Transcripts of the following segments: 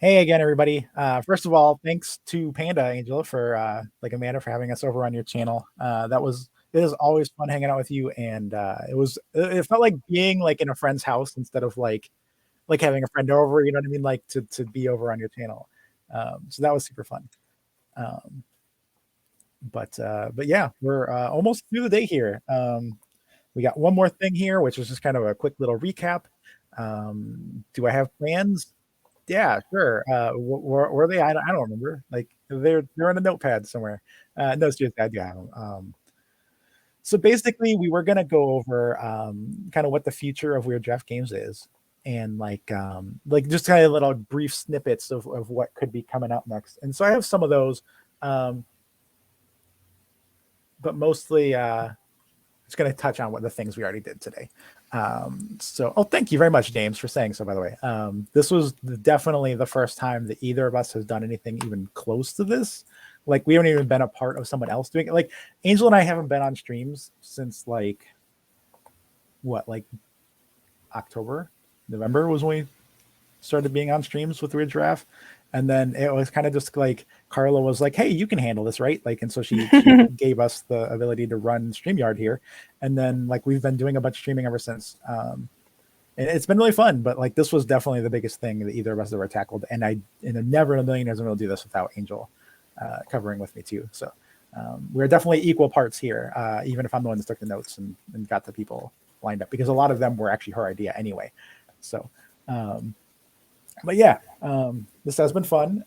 Hey again, everybody. First of all, thanks to Panda Angel for like Amanda for having us over on your channel. It is always fun hanging out with you, and it felt like being like in a friend's house instead of like having a friend over. You know what I mean? Like to be over on your channel. So that was super fun. Um, but yeah, we're almost through the day here. We got one more thing here, which is just kind of a quick little recap. Do I have plans? Yeah, sure. Were they? I don't remember. Like they're on a notepad somewhere. No, seriously, I do have them. So basically, we were gonna go over kind of what the future of Weird Giraffe Games is, and like just kind of little brief snippets of what could be coming out next. And so I have some of those, um, but mostly just going to touch on what the things we already did today. Oh, thank you very much, James, for saying so. By the way, this was definitely the first time that either of us has done anything even close to this. Like we haven't even been a part of someone else doing it. Like Angel and I haven't been on streams since like what, like October, November was when we started being on streams with Weird Giraffe. And then it was kind of just like Carla was like, "Hey, you can handle this, right?" Like, and so she gave us the ability to run StreamYard here, and then like we've been doing a bunch of streaming ever since. And it's been really fun. But like this was definitely the biggest thing that either of us ever tackled, and never in a million years I'm going to do this without Angel covering with me too. So we're definitely equal parts here, even if I'm the one that took the notes and got the people lined up because a lot of them were actually her idea anyway. So. But yeah, this has been fun.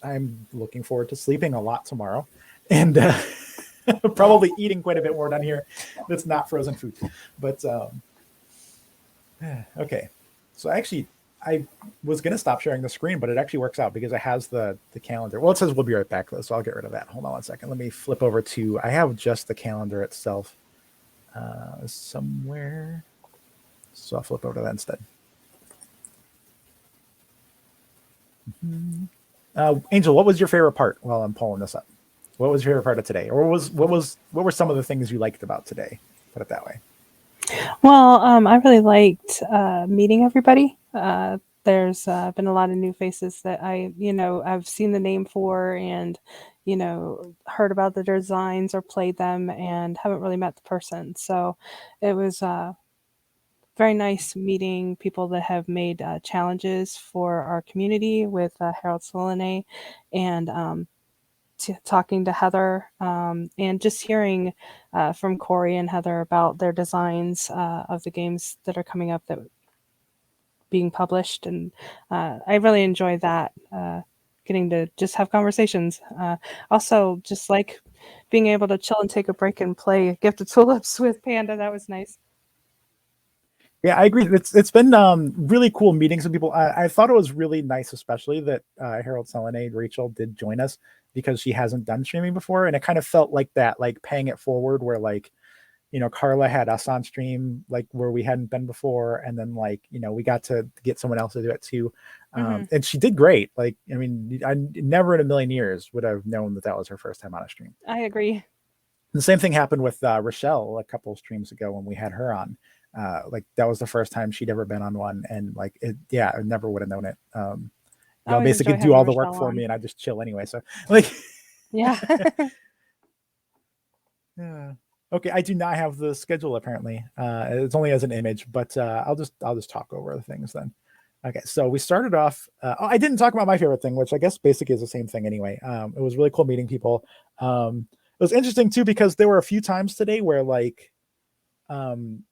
I'm looking forward to sleeping a lot tomorrow, and probably eating quite a bit more down here. That's not frozen food, but okay. So actually, I was gonna stop sharing the screen, but it actually works out because it has the calendar. Well, it says we'll be right back though, so I'll get rid of that. Hold on one second. Let me flip over to. I have just the calendar itself somewhere, so I'll flip over to that instead. Angel, what was your favorite part while I'm pulling this up? What was your favorite part of today, or what were some of the things you liked about today? Put it that way. Well, I really liked meeting everybody. There's been a lot of new faces that I've seen the name for and, heard about the designs or played them and haven't really met the person. So it was very nice meeting people that have made challenges for our community with Harold Solane and talking to Heather and just hearing from Corey and Heather about their designs of the games that are coming up that being published, and I really enjoy that. Getting to just have conversations. Also, just like being able to chill and take a break and play Gift of Tulips with Panda. That was nice. Yeah, I agree. It's been really cool meeting some people. I thought it was really nice, especially that Harold Selenade, Rachel did join us because she hasn't done streaming before, and it kind of felt like that, like paying it forward, where like Carla had us on stream like where we hadn't been before, and then like we got to get someone else to do it too, Hmm. and she did great. Like I mean, I never in a million years would have known that was her first time on a stream. I agree. The same thing happened with Rochelle a couple of streams ago when we had her on. Like that was the first time she'd ever been on one, and like yeah, I never would have known it. I always Basically enjoy do having all the work Rochelle for me, on. and I just chill anyway. So like, Yeah. yeah. Okay, I do not have the schedule apparently. It's only as an image, but I'll just talk over the things then. Okay, so we started off. I didn't talk about my favorite thing, which I guess basically is the same thing anyway. It was really cool meeting people. It was interesting too because there were a few times today where like, um,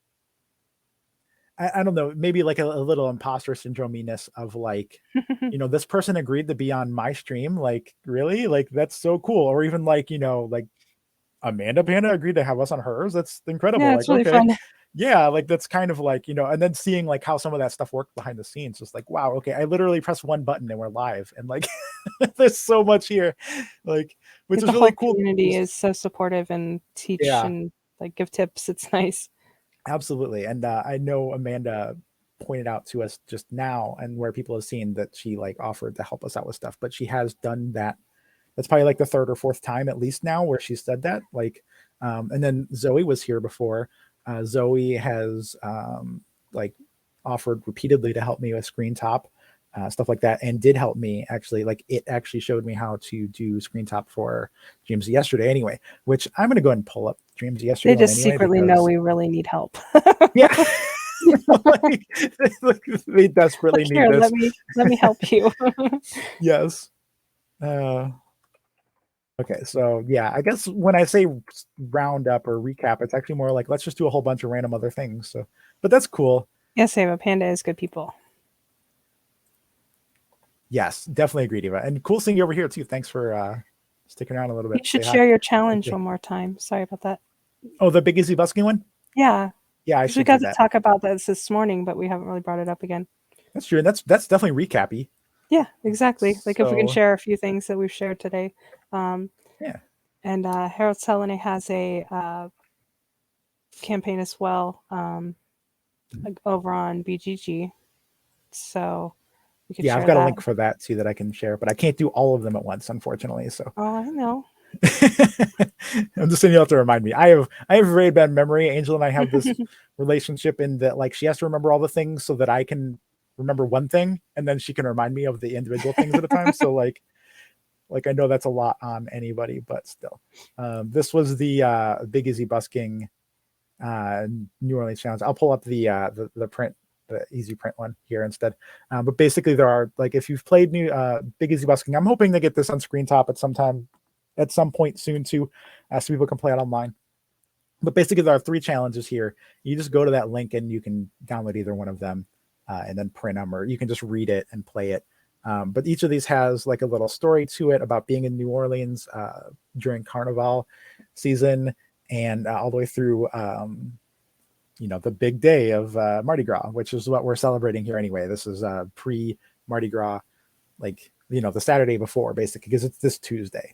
I don't know, maybe like a little imposter syndrome-ness of like, this person agreed to be on my stream. Like, really? Like, that's so cool. Or even like, like Amanda Panda agreed to have us on hers. That's incredible. Yeah, it's Like, really okay. fun. Yeah, like that's kind of like, and then seeing like how some of that stuff worked behind the scenes, just like, wow, okay, I literally press one button and we're live. And like there's so much here. Like, which The is whole really cool. community is so supportive and teach Yeah, and like give tips. It's nice. absolutely. And I know Amanda pointed out to us just now, and where people have seen that she like offered to help us out with stuff, but she has done that. That's probably like the third or fourth time at least now where she said that. Like, and then Zoe was here before. Zoe has like offered repeatedly to help me with Screen Top. stuff like that, and did help me actually. Like it actually showed me how to do screen top for Dreams of Yesterday anyway, which I'm going to go ahead and pull up Dreams of They Yesterday one just anyway secretly know because we really need help. yeah, like, they desperately Like, need here, this. let me help you. Yes. Uh, okay, so yeah, I guess when I say round up or recap, it's actually more like let's just do a whole bunch of random other things. So, but that's cool. Yes, Ava, Panda is good people. Yes, definitely agree, Diva. And cool seeing you over here too. Thanks for sticking around a little You bit. Say should hi. share your Thank challenge you. one more time. Sorry about that. Oh, the Big Easy Busking one? Yeah, Yeah, I because we should do got to that. talk about this morning, but we haven't really brought it up again. That's true. And that's definitely recappy. Yeah, exactly. Like if we can So share a few things that we've shared today. Um, yeah. and Harold Selene has a campaign as well over on BGG. So we could Yeah, I've share got a that. link for that too that I can share, but I can't do all of them at once, unfortunately. So Oh, I know. I'm just saying you have to remind me. I have very bad memory. Angel and I have this relationship in that like she has to remember all the things so that I can remember one thing and then she can remind me of the individual things at a time. So like I know that's a lot on anybody, but still. This was the Big Easy Busking New Orleans challenge. I'll pull up the print, the easy print one here instead. But basically, there are like if you've played new Big Easy Busking, I'm hoping to get this on screen top at some point soon too, so people can play it online. But basically, there are 3 challenges here. You just go to that link and you can download either one of them and then print them, or you can just read it and play it. But each of these has like a little story to it about being in New Orleans during Carnival season and all the way through, the big day of Mardi Gras, which is what we're celebrating here anyway. This is pre Mardi Gras, like, the Saturday before, basically, because it's this Tuesday.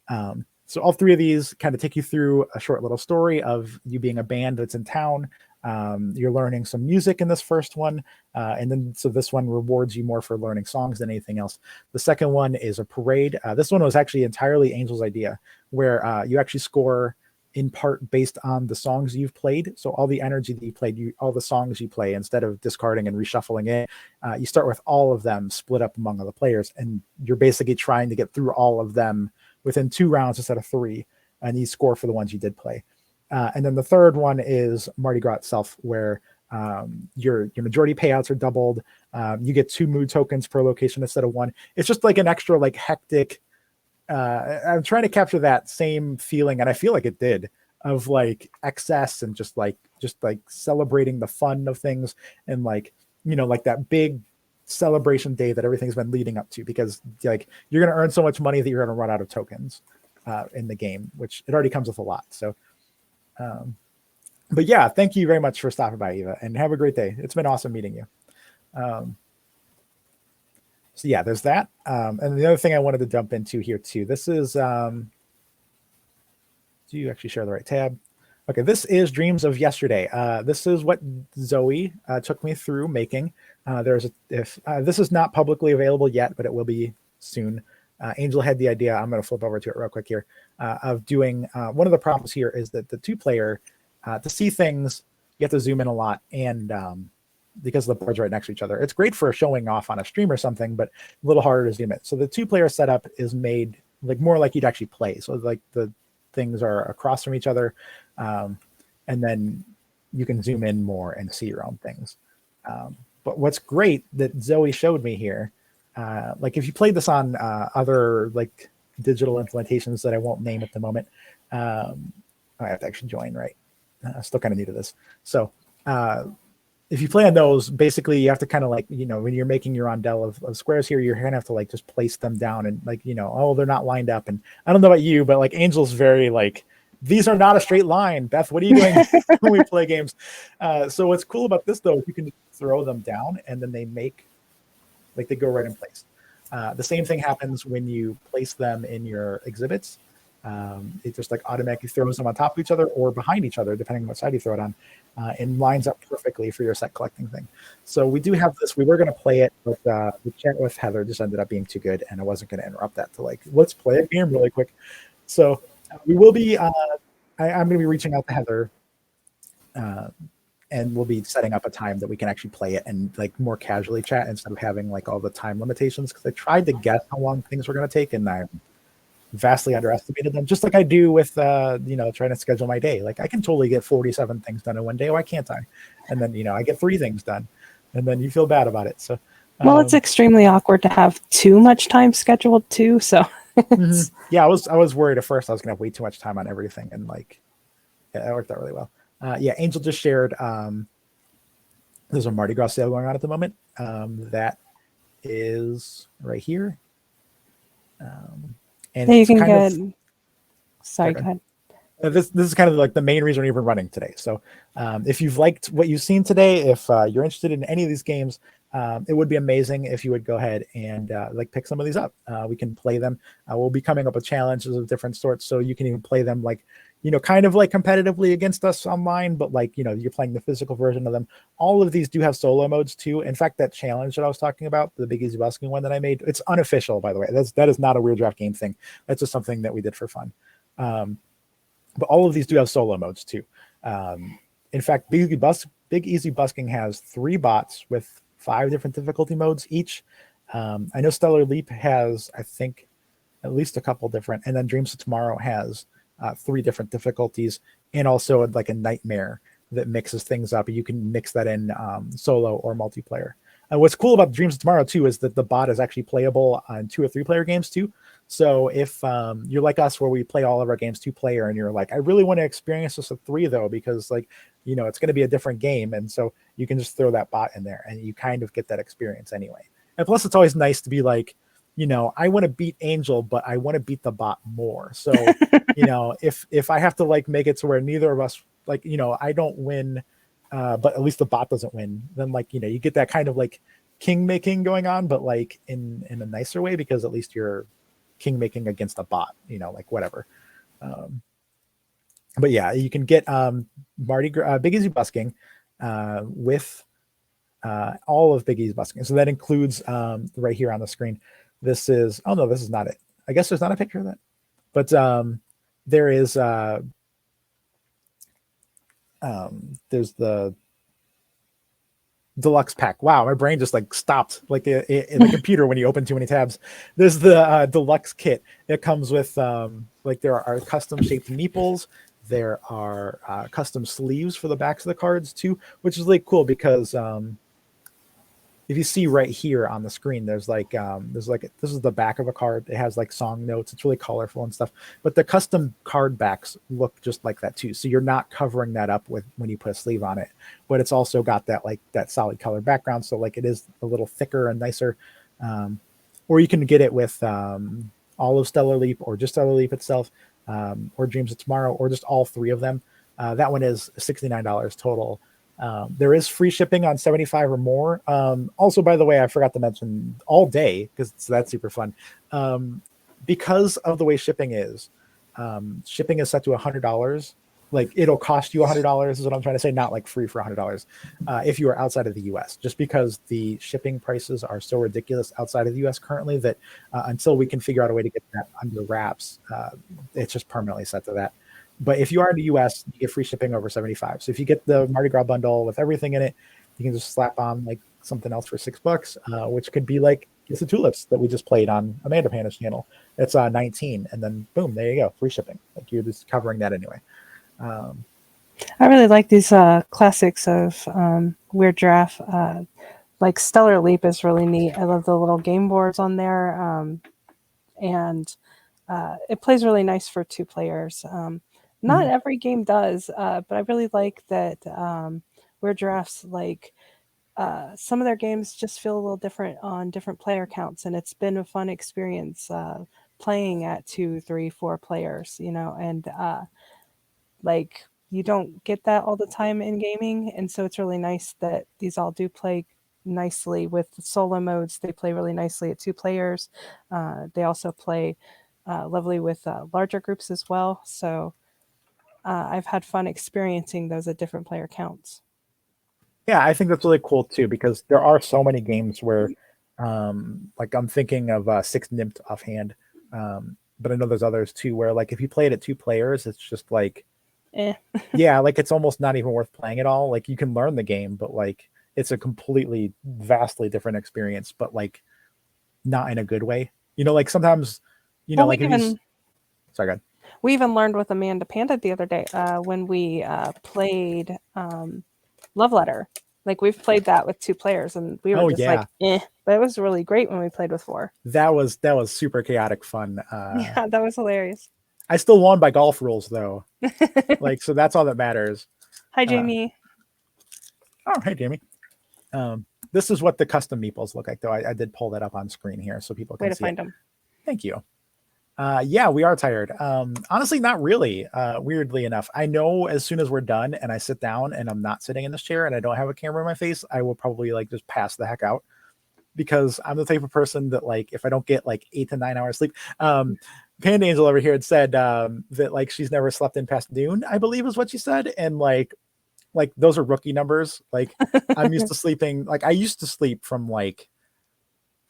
So all 3 of these kind of take you through a short little story of you being a band that's in town. You're learning some music in this first one. And then, so this one rewards you more for learning songs than anything else. The second one is a parade. This one was actually entirely Angel's idea, where you actually score in part based on the songs you've played. So all the energy that you played, all the songs you play, instead of discarding and reshuffling it, you start with all of them split up among other players. And you're basically trying to get through all of them within 2 rounds instead of 3. And you score for the ones you did play. And then the third one is Mardi Gras itself, where your majority payouts are doubled. You get 2 mood tokens per location instead of 1. It's just like an extra like hectic. I'm trying to capture that same feeling, and I feel like it did, of like excess and just like celebrating the fun of things, and like like that big celebration day that everything's been leading up to, because like you're going to earn so much money that you're going to run out of tokens in the game, which it already comes with a lot. So but yeah, thank you very much for stopping by, Eva, and have a great day. It's been awesome meeting you. So yeah, there's that. And the other thing I wanted to jump into here too, this is, do you actually share the right tab? Okay, this is Dreams of Yesterday. This is what Zoe took me through making. This is not publicly available yet, but it will be soon. Angel had the idea, I'm going to flip over to it real quick here, of doing, one of the problems here is that the 2-player, to see things, you have to zoom in a lot, and because the board's right next to each other. It's great for showing off on a stream or something, but a little harder to zoom in. So the 2-player setup is made like more like you'd actually play. So like the things are across from each other, and then you can zoom in more and see your own things. But what's great that Zoe showed me here, like if you played this on other like digital implementations that I won't name at the moment, I have to actually join, right? Still kind of new to this. So if you play on those, basically you have to kind of like, when you're making your rondelle of squares here, you're going to have to like just place them down and like, oh, they're not lined up. And I don't know about you, but like Angel's very like, these are not a straight line. Beth, what are you doing when we play games? So what's cool about this though, is you can throw them down and then they go right in place. The same thing happens when you place them in your exhibits. It just like automatically throws them on top of each other or behind each other, depending on what side you throw it on, and lines up perfectly for your set collecting thing. So we do have this. We were going to play it, but the chat with Heather just ended up being too good, and I wasn't going to interrupt that to like, let's play a game really quick. So we will be, I'm going to be reaching out to Heather and we'll be setting up a time that we can actually play it and like more casually chat instead of having like all the time limitations. Because I tried to guess how long things were going to take, and I vastly underestimated them. Just like I do with trying to schedule my day. Like I can totally get 47 things done in one day. Why can't I? And then I get 3 things done, and then you feel bad about it. So. Well, it's extremely awkward to have too much time scheduled too. So, yeah, I was worried at first I was gonna have way too much time on everything, and like it worked out really well. Yeah, Angel just shared. There's a Mardi Gras sale going on at the moment. That is right here, and you it's can kind get. of. Sorry, go ahead. This is kind of like the main reason we're even running today. So if you've liked what you've seen today, if you're interested in any of these games, it would be amazing if you would go ahead and like pick some of these up. We can play them. We'll be coming up with challenges of different sorts, so you can even play them like kind of like competitively against us online, but like you're playing the physical version of them. All of these do have solo modes too. In fact, that challenge that I was talking about, the Big Easy Busking one that I made, it's unofficial, by the way. That is not a Weird Giraffe Game thing. That's just something that we did for fun. But all of these do have solo modes too. In fact, Big Easy Busking has 3 bots with 5 different difficulty modes each. I know Stellar Leap has, I think, at least a couple different, and then Dreams of Tomorrow has 3 different difficulties, and also like a nightmare that mixes things up. You can mix that in solo or multiplayer. What's cool about Dreams of Tomorrow too is that the bot is actually playable on 2 or 3 player games too. So if you're like us, where we play all of our games 2 player, and you're like, I really want to experience this with 3 though, because like it's going to be a different game, and so you can just throw that bot in there, and you kind of get that experience anyway. And plus, it's always nice to be like, I want to beat Angel, but I want to beat the bot more. So if I have to like make it to where neither of us like I don't win, but at least the bot doesn't win, then like you get that kind of like king making going on, but like in a nicer way, because at least you're king making against a bot, like whatever. But yeah, you can get Big Easy Busking with all of Big Easy Busking. So that includes right here on the screen. This is this is not it. I guess there's not a picture of that, but there is there's the deluxe pack. Wow, my brain just like stopped like in the computer when you open too many tabs. There's the deluxe kit. It comes with like there are custom shaped meeples. There are custom sleeves for the backs of the cards too, which is really cool because if you see right here on the screen, there's like this is the back of a card. It has like song notes. It's really colorful and stuff. But the custom card backs look just like that too. So you're not covering that up with when you put a sleeve on it, but it's also got that like that solid color background. So like it is a little thicker and nicer. Or you can get it with all of Stellar Leap, or just Stellar Leap itself, or Dreams of Tomorrow, or just all 3 of them. That one is $69 total. There is free shipping on 75 or more. Also, by the way, I forgot to mention all day, because that's super fun. Because of the way shipping is set to $100. Like it'll cost you $100 is what I'm trying to say, not like free for $100 if you are outside of the US, just because the shipping prices are so ridiculous outside of the US currently that until we can figure out a way to get that under wraps, it's just permanently set to that. But if you are in the US, you get free shipping over 75. So if you get the Mardi Gras bundle with everything in it, you can just slap on like something else for $6, which could be like Kiss the Tulips that we just played on Amanda Pana's channel. It's 19, and then boom, there you go, free shipping. Like you're just covering that anyway. I really like these classics of Weird Giraffe. Like Stellar Leap is really neat. I love the little game boards on there, and it plays really nice for 2 players. Not every game does, but I really like that Weird Giraffes, like some of their games just feel a little different on different player counts, and it's been a fun experience playing at 2, 3, 4 players, and like you don't get that all the time in gaming, and so it's really nice that these all do play nicely with solo modes. They play really nicely at 2 players. They also play lovely with larger groups as well. So I've had fun experiencing those at different player counts. Yeah, I think that's really cool too, because there are so many games where like I'm thinking of Six Nimmt offhand, but I know there's others too where like if you play it at 2 players, it's just like Eh. Yeah, like it's almost not even worth playing at all. Like you can learn the game, but like it's a completely vastly different experience, but like not in a good way. Like sometimes, Well, like if you sorry, go ahead. we even learned with Amanda Panda the other day when we played Love Letter. Like we've played that with 2 players, and we were Oh just like, yeah. eh. But it was really great when we played with 4. That was super chaotic fun. Yeah, that was hilarious. I still won by golf rules though. Like so that's all that matters. Hi, Uh Jamie. oh hey Jamie. This is what the custom meeples look like though. I did pull that up on screen here so people Way can to see it. find them. Thank you. Yeah, we are tired. Honestly, not really. Weirdly enough, I know as soon as we're done and I sit down and I'm not sitting in this chair and I don't have a camera in my face, I will probably like just pass the heck out because I'm the type of person that like if I don't get like 8 to 9 hours sleep, Panda Angel over here had said that like she's never slept in past noon, I believe is what she said, and like those are rookie numbers. Like I'm used to sleeping. Like I used to sleep from like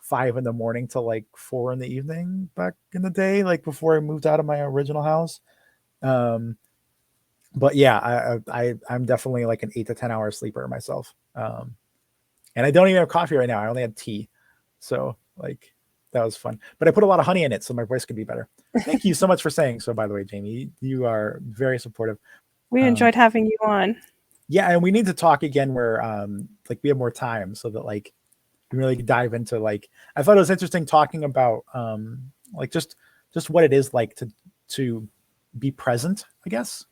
5 in the morning to like 4 in the evening back in the day, like before I moved out of my original house. Um, but yeah, I'm definitely like an 8 to 10 hour sleeper myself. And I don't even have coffee right now. I only had tea, so like that was fun. But I put a lot of honey in it so my voice could be better. Thank you so much for saying so. By the way, Jamie, you are very supportive. We Um, enjoyed having you on. yeah, and we need to talk again where like we have more time so that like really dive into like I thought it was interesting talking about like just what it is like to be present, I guess,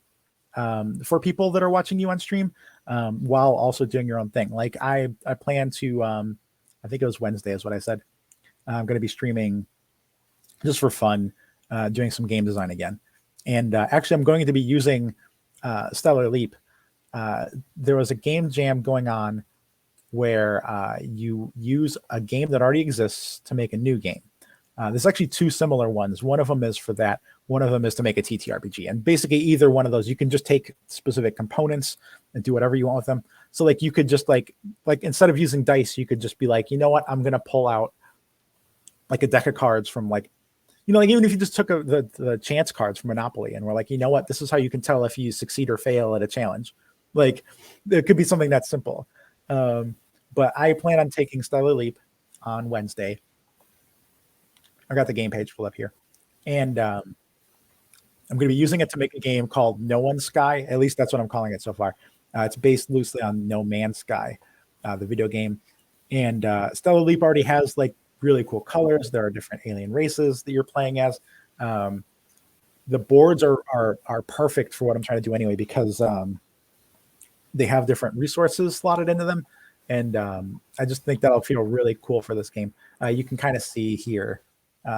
for people that are watching you on stream while also doing your own thing. Like I plan to I think it was Wednesday is what I said. I'm going to be streaming just for fun, doing some game design again. And actually, I'm going to be using Stellar Leap. There was a game jam going on where you use a game that already exists to make a new game. There's actually 2 similar ones. One of them is for that. One of them is to make a TTRPG. And basically, either one of those, you can just take specific components and do whatever you want with them. So, like, you could just like instead of using dice, you could just be like, you know what, I'm gonna pull out like a deck of cards from like, like even if you just took the chance cards from Monopoly and we're like, you know what, this is how you can tell if you succeed or fail at a challenge. Like, there could be something that simple. But I plan on taking Stellar Leap on Wednesday. I got the game page pulled up here. And I'm going to be using it to make a game called No One's Sky. At least that's what I'm calling it so far. It's based loosely on No Man's Sky, the video game. And Stellar Leap already has like really cool colors. There are different alien races that you're playing as. The boards are perfect for what I'm trying to do anyway because they have different resources slotted into them. And I just think that'll feel really cool for this game. You can kind of see here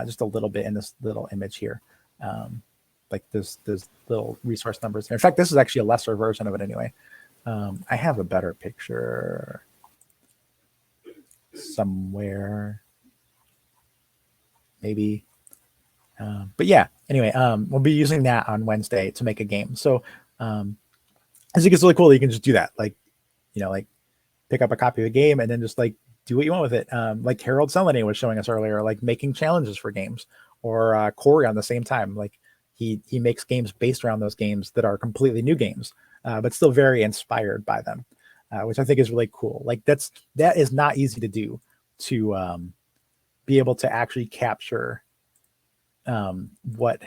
just a little bit in this little image here. Like there's little resource numbers. In fact, this is actually a lesser version of it anyway. I have a better picture somewhere, maybe. But yeah, anyway, we'll be using that on Wednesday to make a game. So I think it's really cool that you can just do that. Like, like pick up a copy of a game and then just like do what you want with it. Like Harold Selenay was showing us earlier, like making challenges for games, or Corey on the same time. Like he makes games based around those games that are completely new games, but still very inspired by them, which I think is really cool. Like that is not easy to do, to be able to actually capture what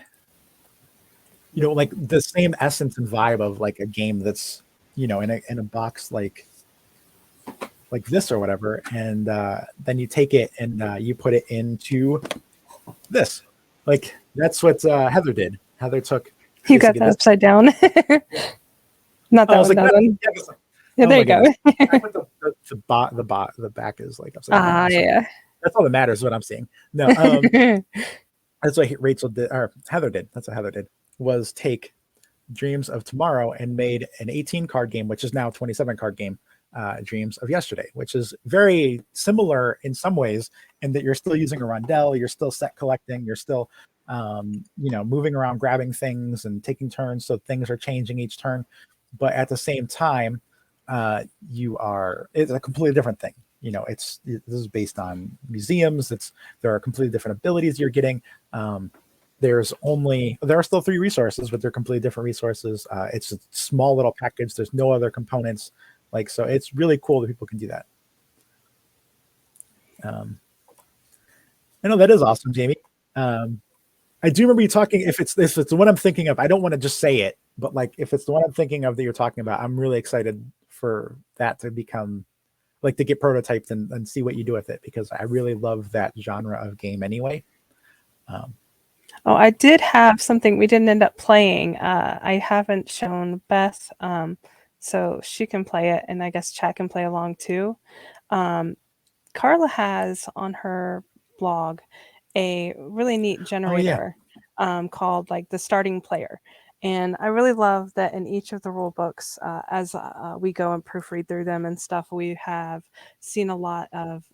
like the same essence and vibe of like a game that's in a box like this or whatever, and then you take it and you put it into this. Like that's what Heather did. Heather took You got that this. upside down. Not that one. Like, that one. Yeah, oh there you go. The back is like upside down. So Yeah. that's all that matters. What I'm seeing. No, that's what Rachel did, or Heather did. That's what Heather did, was take Dreams of Tomorrow and made an 18 card game, which is now a 27 card game. Dreams of Yesterday, which is very similar in some ways, in that you're still using a rondel, you're still set collecting, you're still moving around, grabbing things and taking turns, so things are changing each turn, but at the same time it's a completely different thing. This is based on museums. There are completely different abilities you're getting. there are still 3 resources, but they're completely different resources. It's a small little package. There's no other components. Like, so it's really cool that people can do that. Um, I know that is awesome, Jamie. Um, I do remember you talking. If it's the one I'm thinking of, I don't want to just say it, but like if it's the one I'm thinking of that you're talking about, I'm really excited for that to become like to get prototyped and see what you do with it, because I really love that genre of game anyway. Um, Oh, I did have something we didn't end up playing. I haven't shown Beth, so she can play it, and I guess chat can play along too. Um, Carla has on her blog a really neat oh yeah, generator called like the starting player. And I really love that in each of the rule books, as we go and proofread through them and stuff, we have seen a lot of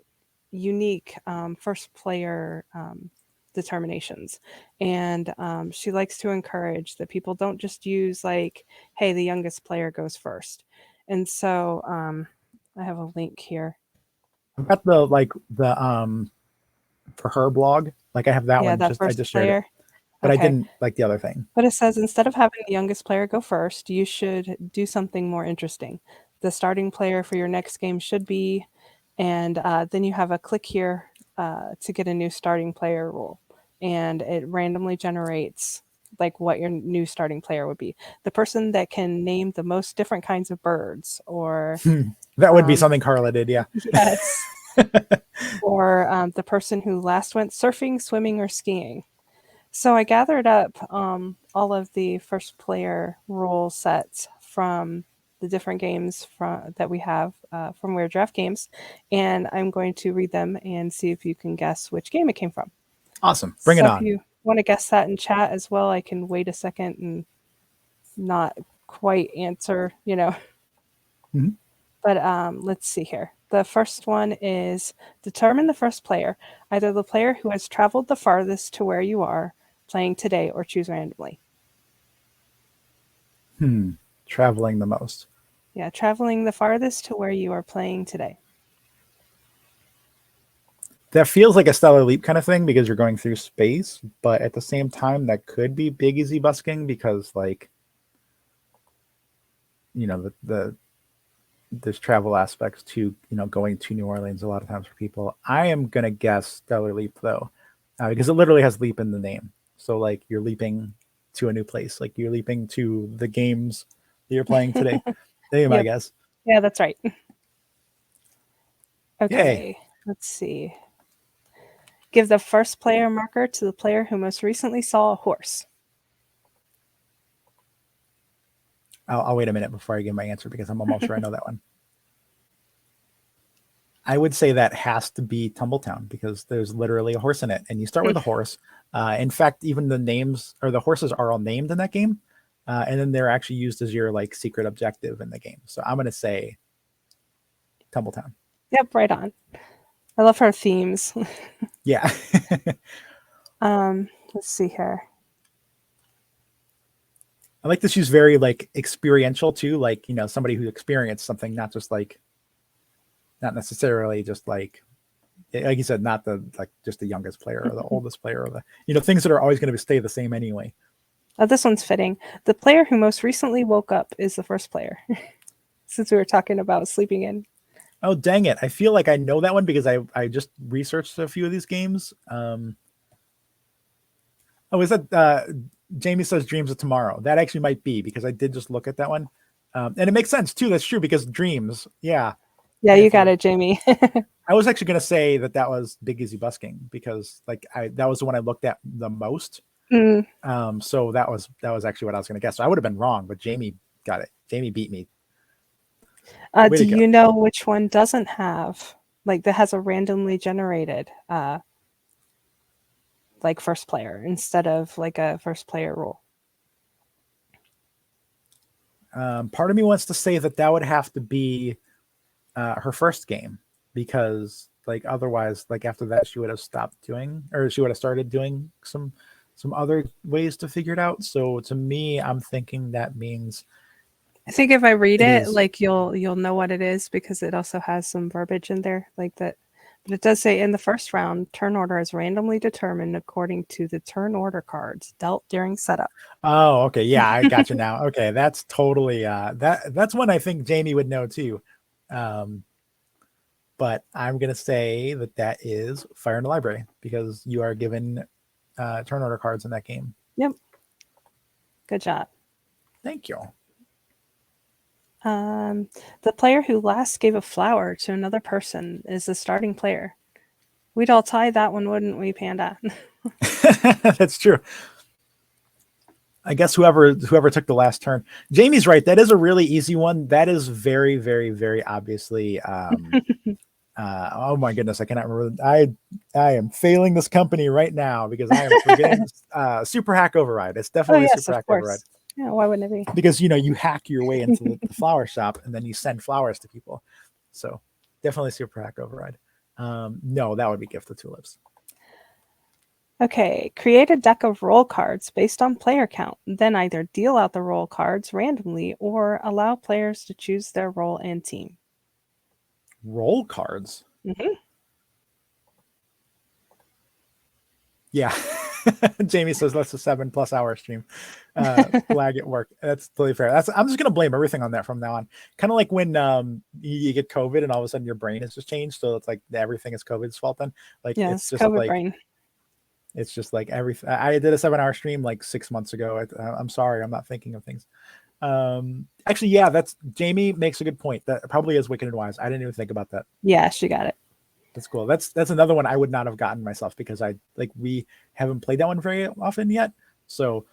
unique first player determinations. And she likes to encourage that people don't just use like, hey, the youngest player goes first. And so I have a link here. I've got the for her blog. Like I have that Yeah, one. that I first just shared it, player. but I Okay. didn't like the other thing. But it says instead of having the youngest player go first, you should do something more interesting. The starting player for your next game should be, and then you have a click here to get a new starting player rule. And it randomly generates like what your new starting player would be. The person that can name the most different kinds of birds, or That would be um, something Carla did. Yeah. yes, or the person who last went surfing, swimming, or skiing. So I gathered up all of the first player rule sets from the different games that we have from Weird Giraffe Games, and I'm going to read them and see if you can guess which game it came from. Awesome. Bring it So if on. you want to guess that in chat as well, I can wait a second and not quite answer. Mhm. But let's see here. The first one is determine the first player, either the player who has traveled the farthest to where you are playing today, or choose randomly. Traveling the most. Yeah, traveling the farthest to where you are playing today. That feels like a stellar leap kind of thing because you're going through space, but at the same time, that could be big easy busking because, like, the there's travel aspects to going to New Orleans a lot of times for people. I am gonna guess stellar leap though, because it literally has leap in the name. So like you're leaping to a new place, like you're leaping to the games that you're playing today. That'd be my Yep. guess. Yeah, that's right. Yay! Okay, let's see. Give the first player marker to the player who most recently saw a horse. I'll wait a minute before I give my answer because I'm almost sure I know that one. I would say that has to be Tumbletown because there's literally a horse in it, and you start with a horse. In fact, even the names or the horses are all named in that game, and then they're actually used as your like secret objective in the game. So I'm gonna say Tumbletown. Yep, right on. I love her themes. Yeah. Let's see here. I like that she's very like experiential too, like somebody who experienced something, not just like not necessarily just like you said, not the like just the youngest player or the oldest player or the things that are always going to stay the same anyway. This one's fitting. The player who most recently woke up is the first player. Since we were talking about sleeping in. Oh dang it! I feel like I know that one because I just researched a few of these games. Oh, is that Jamie says Dreams of Tomorrow? That actually might be because I did just look at that one, and it makes sense too. That's true because dreams. Yeah, Yeah, you if got you, it, Jamie. I was actually going to say that was Big Easy Busking because like that was the one I looked at the most. Mm. So that was actually what I was going to guess. So I would have been wrong, but Jamie got it. Jamie beat me. Way Do to go. you know which one doesn't have, like, that has a randomly generated, like, first player instead of like a first player rule? Part of me wants to say that would have to be her first game because like otherwise like after that she would have stopped doing or she would have started doing some other ways to figure it out. So to me, I'm thinking that means I think if I read it it, is like you'll know what it is because it also has some verbiage in there like that. But it does say in the first round, turn order is randomly determined according to the turn order cards dealt during setup. Oh, okay. Yeah, I got you now. Okay, that's totally that's one I think Jamie would know too. Um, but I'm gonna say that that is Fire in the Library because you are given turn order cards in that game. Yep. Good job. Thank you. The player who last gave a flower to another person is the starting player. We'd all tie that one, wouldn't we, Panda? That's true. I guess whoever took the last turn. Jamie's right. That is a really easy one. That is very, very, very obviously. Oh my goodness, I cannot remember. I am failing this company right now because I am forgetting Super Hack Override. It's Oh, definitely yes, Super of Hack Override course. Yeah, why wouldn't it be? because you hack your way into the flower shop and then you send flowers to people. So definitely Super Hack Override. No, that would be Gift of Tulips. Okay, create a deck of roll cards based on player count. Then either deal out the roll cards randomly or allow players to choose their role and team. Roll cards. Mm-hmm. Yeah. Jamie says that's a 7+ hour stream. Lag at work. That's totally fair. I'm just gonna blame everything on that from now on. Kind of like when you get COVID and all of a sudden your brain has just changed. So it's like everything is COVID's fault then. Like Yes, COVID brain. it's just like everything. I did a 7-hour stream like 6 months ago. I'm sorry, I'm not thinking of things. Actually, yeah, that's Jamie makes a good point. That probably is Wicked and Wise. I didn't even think about that. Yeah, she got it. That's cool. That's another one I would not have gotten myself because we haven't played that one very often yet. So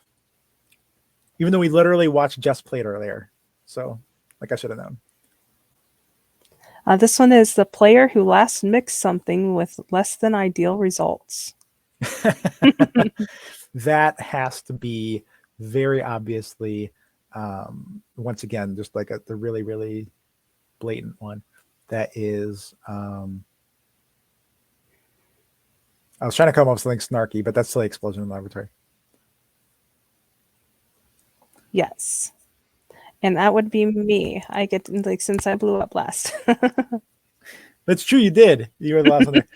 even though we literally watched Jess play it earlier, so like I should have known. This one is the player who last mixed something with less than ideal results. That has to be very obviously, once again, just like the really, really blatant one. That is, I was trying to come up with something snarky, but that's like Explosion in the Laboratory. Yes. And that would be me. I get since I blew up last. That's true. You did. You were the last one there.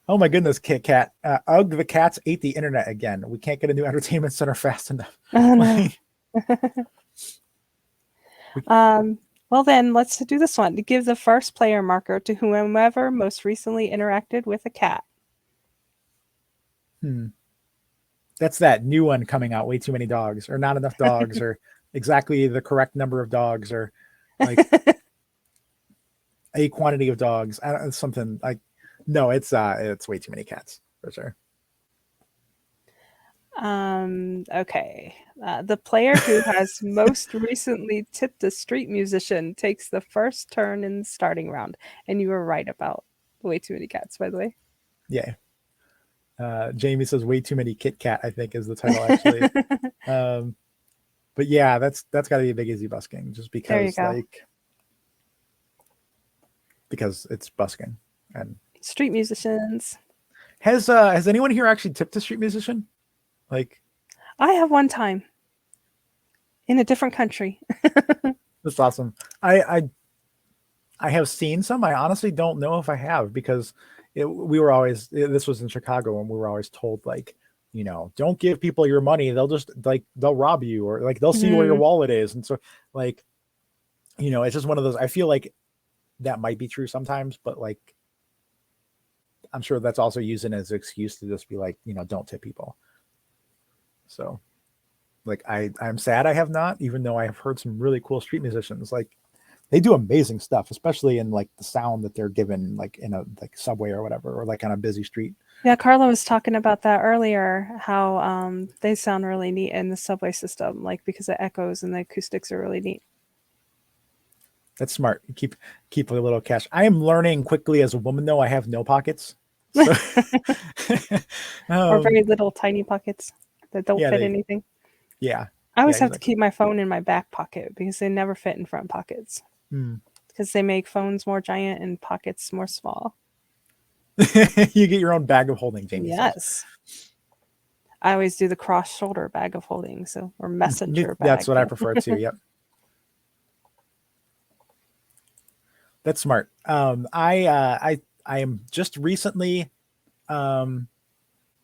Oh my goodness, Kit Kat. Ugh, the cats ate the internet again. We can't get a new entertainment center fast enough. Oh, no. Well, then let's do this one. To give the first player marker to whomever most recently interacted with a cat. That's that new one coming out. Way too many dogs, or not enough dogs, or exactly the correct number of dogs, or like a quantity of dogs. Something like no, it's way too many cats for sure. Okay. The player who has most recently tipped a street musician takes the first turn in the starting round. And you were right about way too many cats, by the way. Yeah. Jamie says way too many Kit Kat, I think is the title actually. But yeah, that's got to be a big easy busking just because because it's busking and street musicians. Has anyone here actually tipped a street musician? Like, I have one time in a different country. That's awesome. I have seen some. I honestly don't know if I have because this was in Chicago and we were always told like, don't give people your money. They'll just they'll rob you or like they'll see where your wallet is. And so like, it's just one of those, I feel like that might be true sometimes, but like, I'm sure that's also using as an excuse to just be like, don't tip people. So like, I'm sad I have not, even though I have heard some really cool street musicians. Like they do amazing stuff, especially in like the sound that they're given, like in a like subway or whatever, or like on a busy street. Yeah, Carla was talking about that earlier, how they sound really neat in the subway system, like because it echoes and the acoustics are really neat. That's smart. Keep a little cash. I am learning quickly as a woman, though. I have no pockets. So or very little tiny pockets that don't fit anything. Yeah. I always have to keep my phone in my back pocket because they never fit in front pockets. Because they make phones more giant and pockets more small. You get your own bag of holding, Jamie. Yes. Says. I always do the cross shoulder bag of holding, or messenger bag. That's what I prefer too. Yep. That's smart. I I am just recently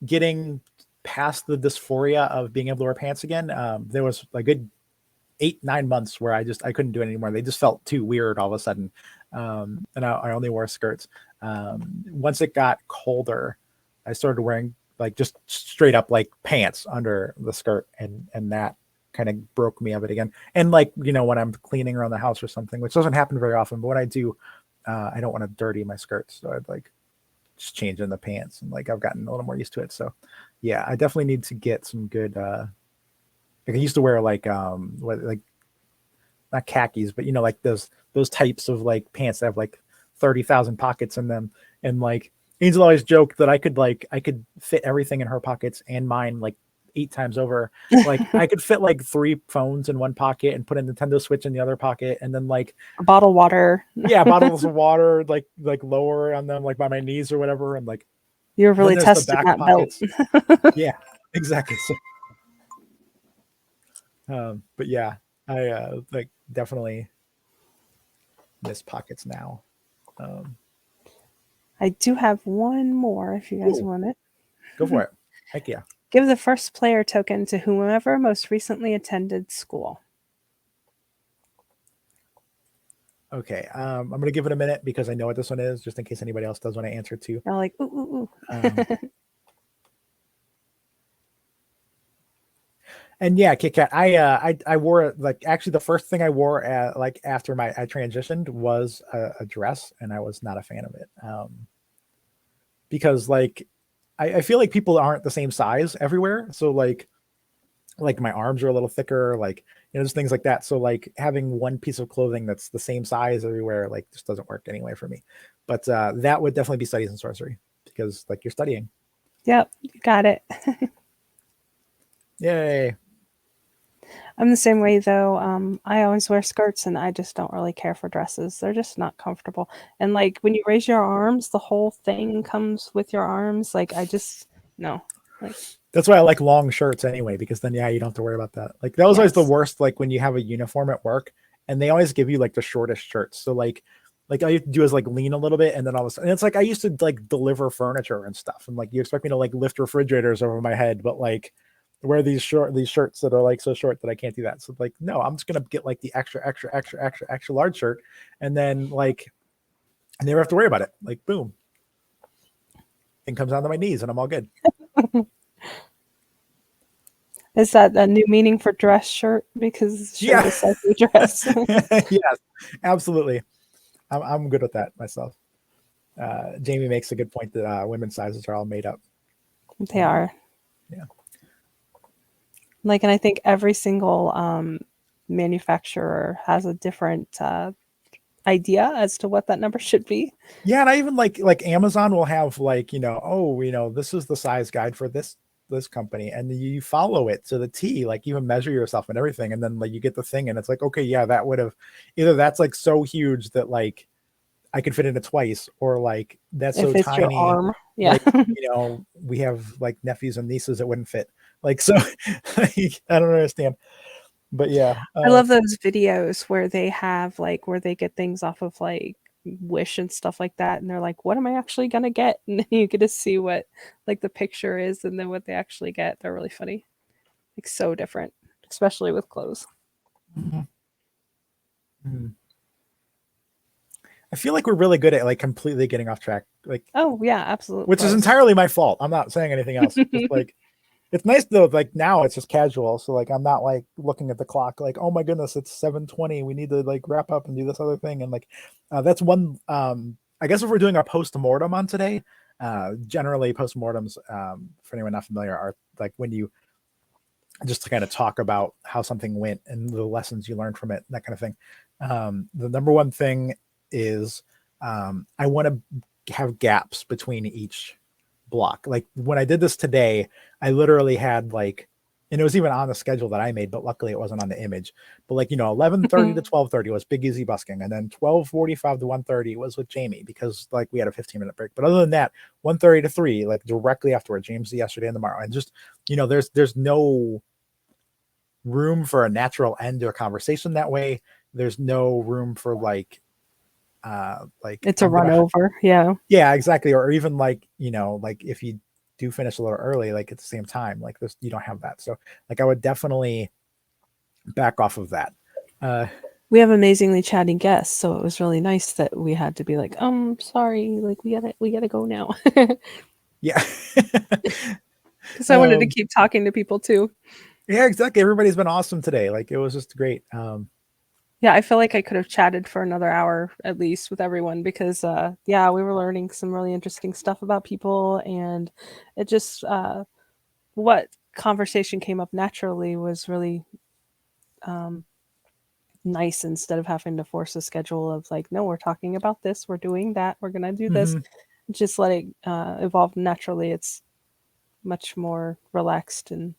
getting past the dysphoria of being able to wear pants again. There was a good 8-9 months where I couldn't do it anymore. They just felt too weird all of a sudden. And I only wore skirts. Once it got colder, I started wearing like just straight up like pants under the skirt, and that kind of broke me of it again. And like, when I'm cleaning around the house or something, which doesn't happen very often, but when I do, I don't want to dirty my skirts. So I'd like just change in the pants, and like I've gotten a little more used to it. So yeah, I definitely need to get some good like I used to wear like like not khakis, but like those types of like pants that have like 30,000 pockets in them. And like Angel always joked that I could fit everything in her pockets and mine like 8 times over. Like I could fit like 3 phones in one pocket and put a Nintendo Switch in the other pocket, and then like A bottle of water. yeah, bottles of water like lower on them like by my knees or whatever, and like You're then really there's the testing back that belt. pockets. Yeah, exactly. So but yeah, I like definitely miss pockets now. Um, I do have one more if you guys ooh, want it. go for it. Heck yeah. Give the first player token to whomever most recently attended school. Okay. I'm gonna give it a minute because I know what this one is, just in case anybody else does want to answer too. They're like, ooh, ooh, Um, and yeah, Kit Kat. I wore it like actually the first thing I wore like after I transitioned was a dress, and I was not a fan of it. Because like I feel like people aren't the same size everywhere. So like my arms are a little thicker, like just things like that. So like having one piece of clothing that's the same size everywhere like just doesn't work anyway for me. But that would definitely be studies and sorcery, because like you're studying. Yep, you got it. Yay. I'm the same way though. I always wear skirts and I just don't really care for dresses. They're just not comfortable. And like when you raise your arms, the whole thing comes with your arms. Like I just no. Like That's why I like long shirts anyway, because then yeah, you don't have to worry about that. Like that was always the yes. worst, like when you have a uniform at work and they always give you like the shortest shirts. So like all you have to do is like lean a little bit, and then all of a sudden it's like I used to like deliver furniture and stuff, and like you expect me to like lift refrigerators over my head, but like wear these shirts that are like so short that I can't do that. So like no, I'm just gonna get like the extra large shirt, and then like I never have to worry about it. Like boom, thing comes down to my knees and I'm all good. Is that a new meaning for dress shirt? Because shirt Yeah. is like your dress. Yes, absolutely. I'm good with that myself. Jamie makes a good point that women's sizes are all made up. They are. Yeah. Like, and I think every single manufacturer has a different idea as to what that number should be. Yeah, and I even like Amazon will have like, oh, this is the size guide for this company, and you follow it to the T, like you even measure yourself and everything, and then like you get the thing and it's like, okay, yeah, that would have either that's like so huge that like I could fit in it twice, or like that's so If it's your tiny, arm. Yeah. like we have like nephews and nieces that wouldn't fit. Like so like, I don't understand. But yeah, I love those videos where they have like where they get things off of like Wish and stuff like that, and they're like, "What am I actually gonna get?" And then you get to see what like the picture is, and then what they actually get. They're really funny, like so different, especially with clothes. Mhm. Mhm. I feel like we're really good at like completely getting off track, like Oh yeah, absolute which is pros. entirely my fault. I'm not saying anything else. Just like it's nice though, like now it's just casual. So like I'm not like looking at the clock like, oh my goodness, it's 7:20. We need to like wrap up and do this other thing. And like that's one I guess if we're doing a post-mortem on today, generally post-mortems, for anyone not familiar, are like when you just to kind of talk about how something went and the lessons you learned from it, that kind of thing. The number one thing is I want to have gaps between each block. Like when I did this today, I literally had like, and it was even on the schedule that I made, but luckily it wasn't on the image. But like 11:30 to 12:30 was Big Easy busking, and then 12:45 to 1:30 was with Jamie, because like we had a 15-minute break. But other than that, 1:30 to 3, like directly afterward, James yesterday and tomorrow, and just there's no room for a natural end to a conversation that way. There's no room for like Like It's a I'm run gonna, over. Yeah. yeah, exactly. Or even like, like if you do finish a little early, like at the same time, like this, you don't have that. So like I would definitely back off of that. Uh, We have amazingly chatty guests, so it was really nice that we had to be like, sorry, like we gotta go now. yeah. Because I wanted to um, keep talking to people too. yeah, exactly. Everybody's been awesome today. Like it was just great. Yeah, I feel like I could have chatted for another hour at least with everyone because yeah, we were learning some really interesting stuff about people, and it just what conversation came up naturally was really um nice instead of having to force a schedule of like, no, we're talking about this, we're doing that, we're gonna do this. mhm. Just let it evolve naturally. It's much more relaxed, and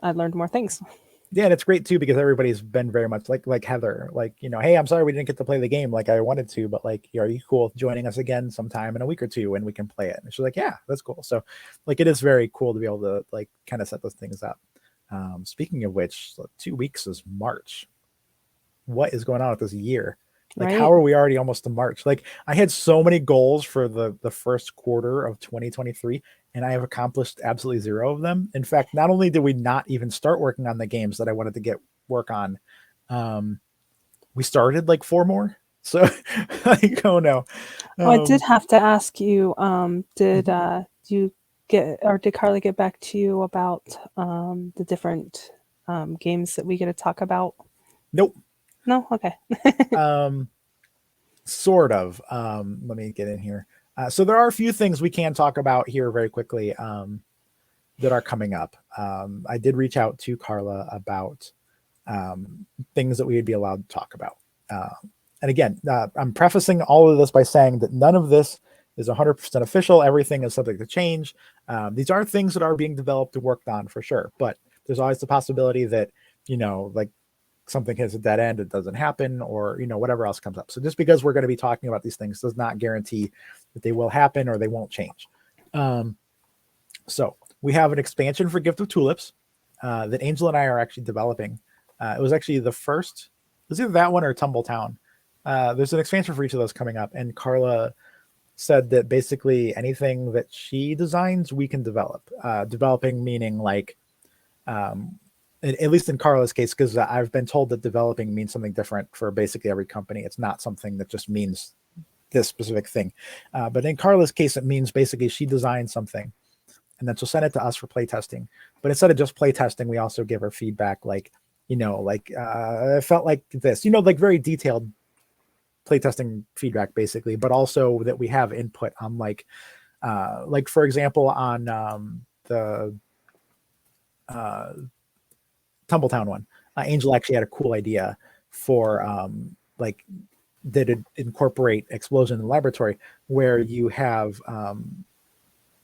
I learned more things. Yeah, and it's great too because everybody's been very much like Heather, like, hey, I'm sorry we didn't get to play the game like I wanted to, but like, are you cool with joining us again sometime in a week or two and we can play it? And she's like, yeah, that's cool. So like it is very cool to be able to like kind of set those things up. Speaking of which, 2 weeks is March. What is going on with this year? Like, how Right? are we already almost to March? Like, I had so many goals for the first quarter of 2023, and I have accomplished absolutely zero of them. In fact, not only did we not even start working on the games that I wanted to get work on, um, we started like four more. So, like, oh no. Oh, I did Um, have to ask you, did mhm. you get, or did Carly get back to you about the different games that we get to talk about? Nope. No? Okay. Um, sort of. Let me get in here. So there are a few things we can talk about here very quickly. That are coming up. I did reach out to Carla about things that we would be allowed to talk about. And again, I'm prefacing all of this by saying that none of this is 100% official. Everything is subject to change. These are things that are being developed and worked on for sure, but there's always the possibility that, like something hits a dead end, it doesn't happen, or, whatever else comes up. So just because we're going to be talking about these things does not guarantee that they will happen or they won't change. So we have an expansion for Gift of Tulips that Angel and I are actually developing. It was actually the first, it was either that one or Tumbletown. There's an expansion for each of those coming up, and Carla said that basically anything that she designs, we can develop. Developing meaning like, at least in Carla's case, because I've been told that developing means something different for basically every company. It's not something that just means this specific thing. But in Carla's case, it means basically she designed something and then she'll send it to us for play testing. But instead of just play testing, we also give her feedback, like, I felt like this, like very detailed play testing feedback, basically, but also that we have input on like for example, on the uh, Tumbletown one, Angel actually had a cool idea for like that it incorporate explosion in the laboratory where you have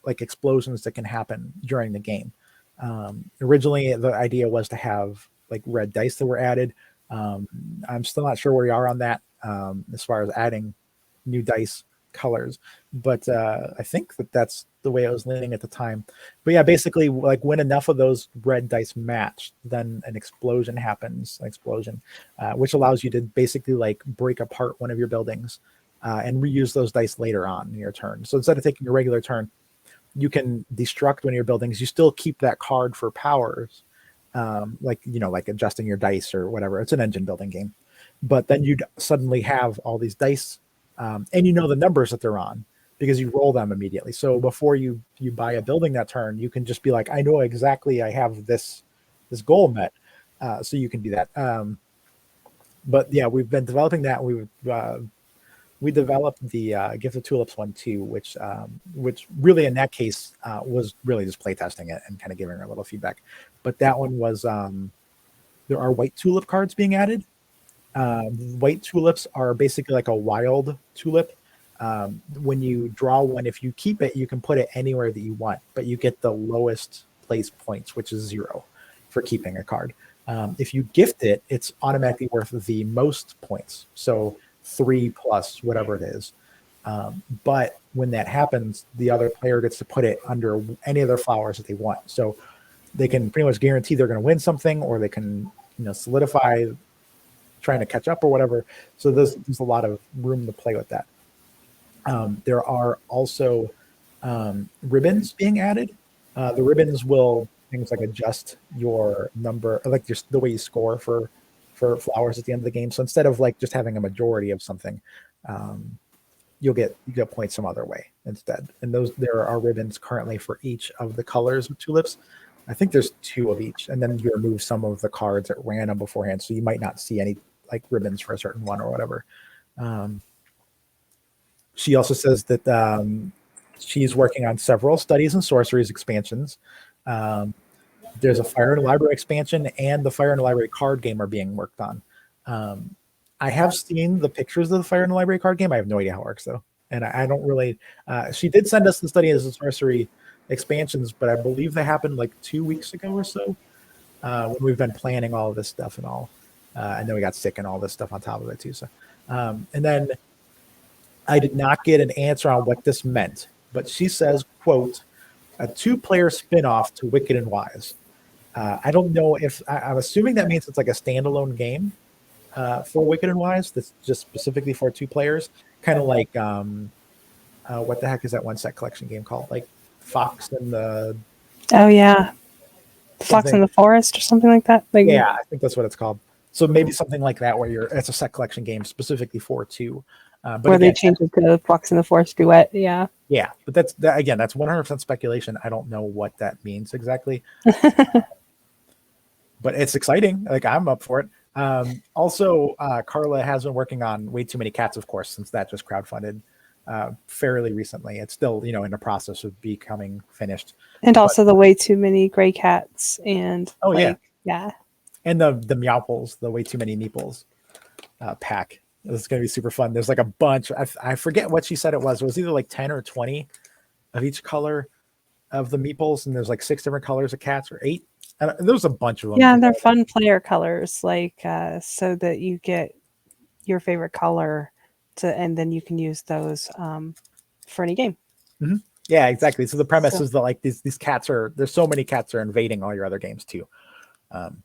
like explosions that can happen during the game. Originally, the idea was to have like red dice that were added. I'm still not sure where we are on that as far as adding new dice colors, but I think that that's the way I was leaning at the time. But yeah, basically, like when enough of those red dice match, then an explosion happens, which allows you to basically like break apart one of your buildings and reuse those dice later on in your turn. So instead of taking a regular turn, you can destruct one of your buildings. You still keep that card for powers, like adjusting your dice or whatever. It's an engine building game, but then you'd suddenly have all these dice, and the numbers that they're on because you roll them immediately. So before you buy a building that turn, you can just be like, I know exactly I have this goal met, so you can do that. But yeah, we've been developing that. We developed the Gift of Tulips one too, which really in that case was really just playtesting it and kind of giving her a little feedback. But that one was there are white tulip cards being added. White tulips are basically like a wild tulip. When you draw one, if you keep it, you can put it anywhere that you want, but you get the lowest place points, which is 0 for keeping a card. If you gift it, it's automatically worth the most points. So 3 plus whatever it is. But when that happens, the other player gets to put it under any of their flowers that they want. So they can pretty much guarantee they're going to win something, or they can, solidify trying to catch up or whatever. So there's a lot of room to play with that. There are also ribbons being added. The ribbons will things like adjust your number, like the way you score for flowers at the end of the game. So instead of like just having a majority of something, um, you get points some other way instead. And those there are ribbons currently for each of the colors of tulips. I think there's two of each, and then you remove some of the cards at random beforehand, so you might not see any like ribbons for a certain one or whatever. Um, she also says that she's working on several studies and sorceries expansions. Um, there's a Fire and Library expansion, and the Fire and Library card game are being worked on. Um, I have seen the pictures of the Fire and Library card game. I have no idea how it works though, and I don't really. She did send us the studies and sorcery expansions, but I believe they happened like 2 weeks ago or so when we've been planning all of this stuff and all. And then we got sick and all this stuff on top of it too. So, and then I did not get an answer on what this meant, but she says, quote, a two-player spin-off to Wicked and Wise. I don't know if I'm assuming that means it's like a standalone game for Wicked and Wise that's just specifically for two players, kind of like what the heck is that one set collection game called? Like Fox and the Oh yeah, Fox in something. the Forest or something like that. Like, Yeah, I think that's what it's called. So maybe something like that, where it's a set collection game specifically for two. But where they again, change it to Fox in the Forest duet. Yeah. yeah, but again, that's 100% speculation. I don't know what that means exactly, but it's exciting. Like I'm up for it. Also, Carla has been working on Way Too Many Cats, of course, since that just crowdfunded fairly recently. It's still, in the process of becoming finished. And But also the way too many gray cats and oh yeah, like yeah. and the Meowples, the Way Too Many Meeples pack. This is going to be super fun. There's like a bunch. I forget what she said it was. It was either like 10 or 20 of each color of the meeples, and there's like 6 different colors of cats or 8. And there's a bunch of them. Yeah, they're fun player colors, like so that you get your favorite color to, and then you can use those for any game. Mm-hmm. Yeah, exactly. So the premise So, is that like these cats there's so many cats are invading all your other games too. Um,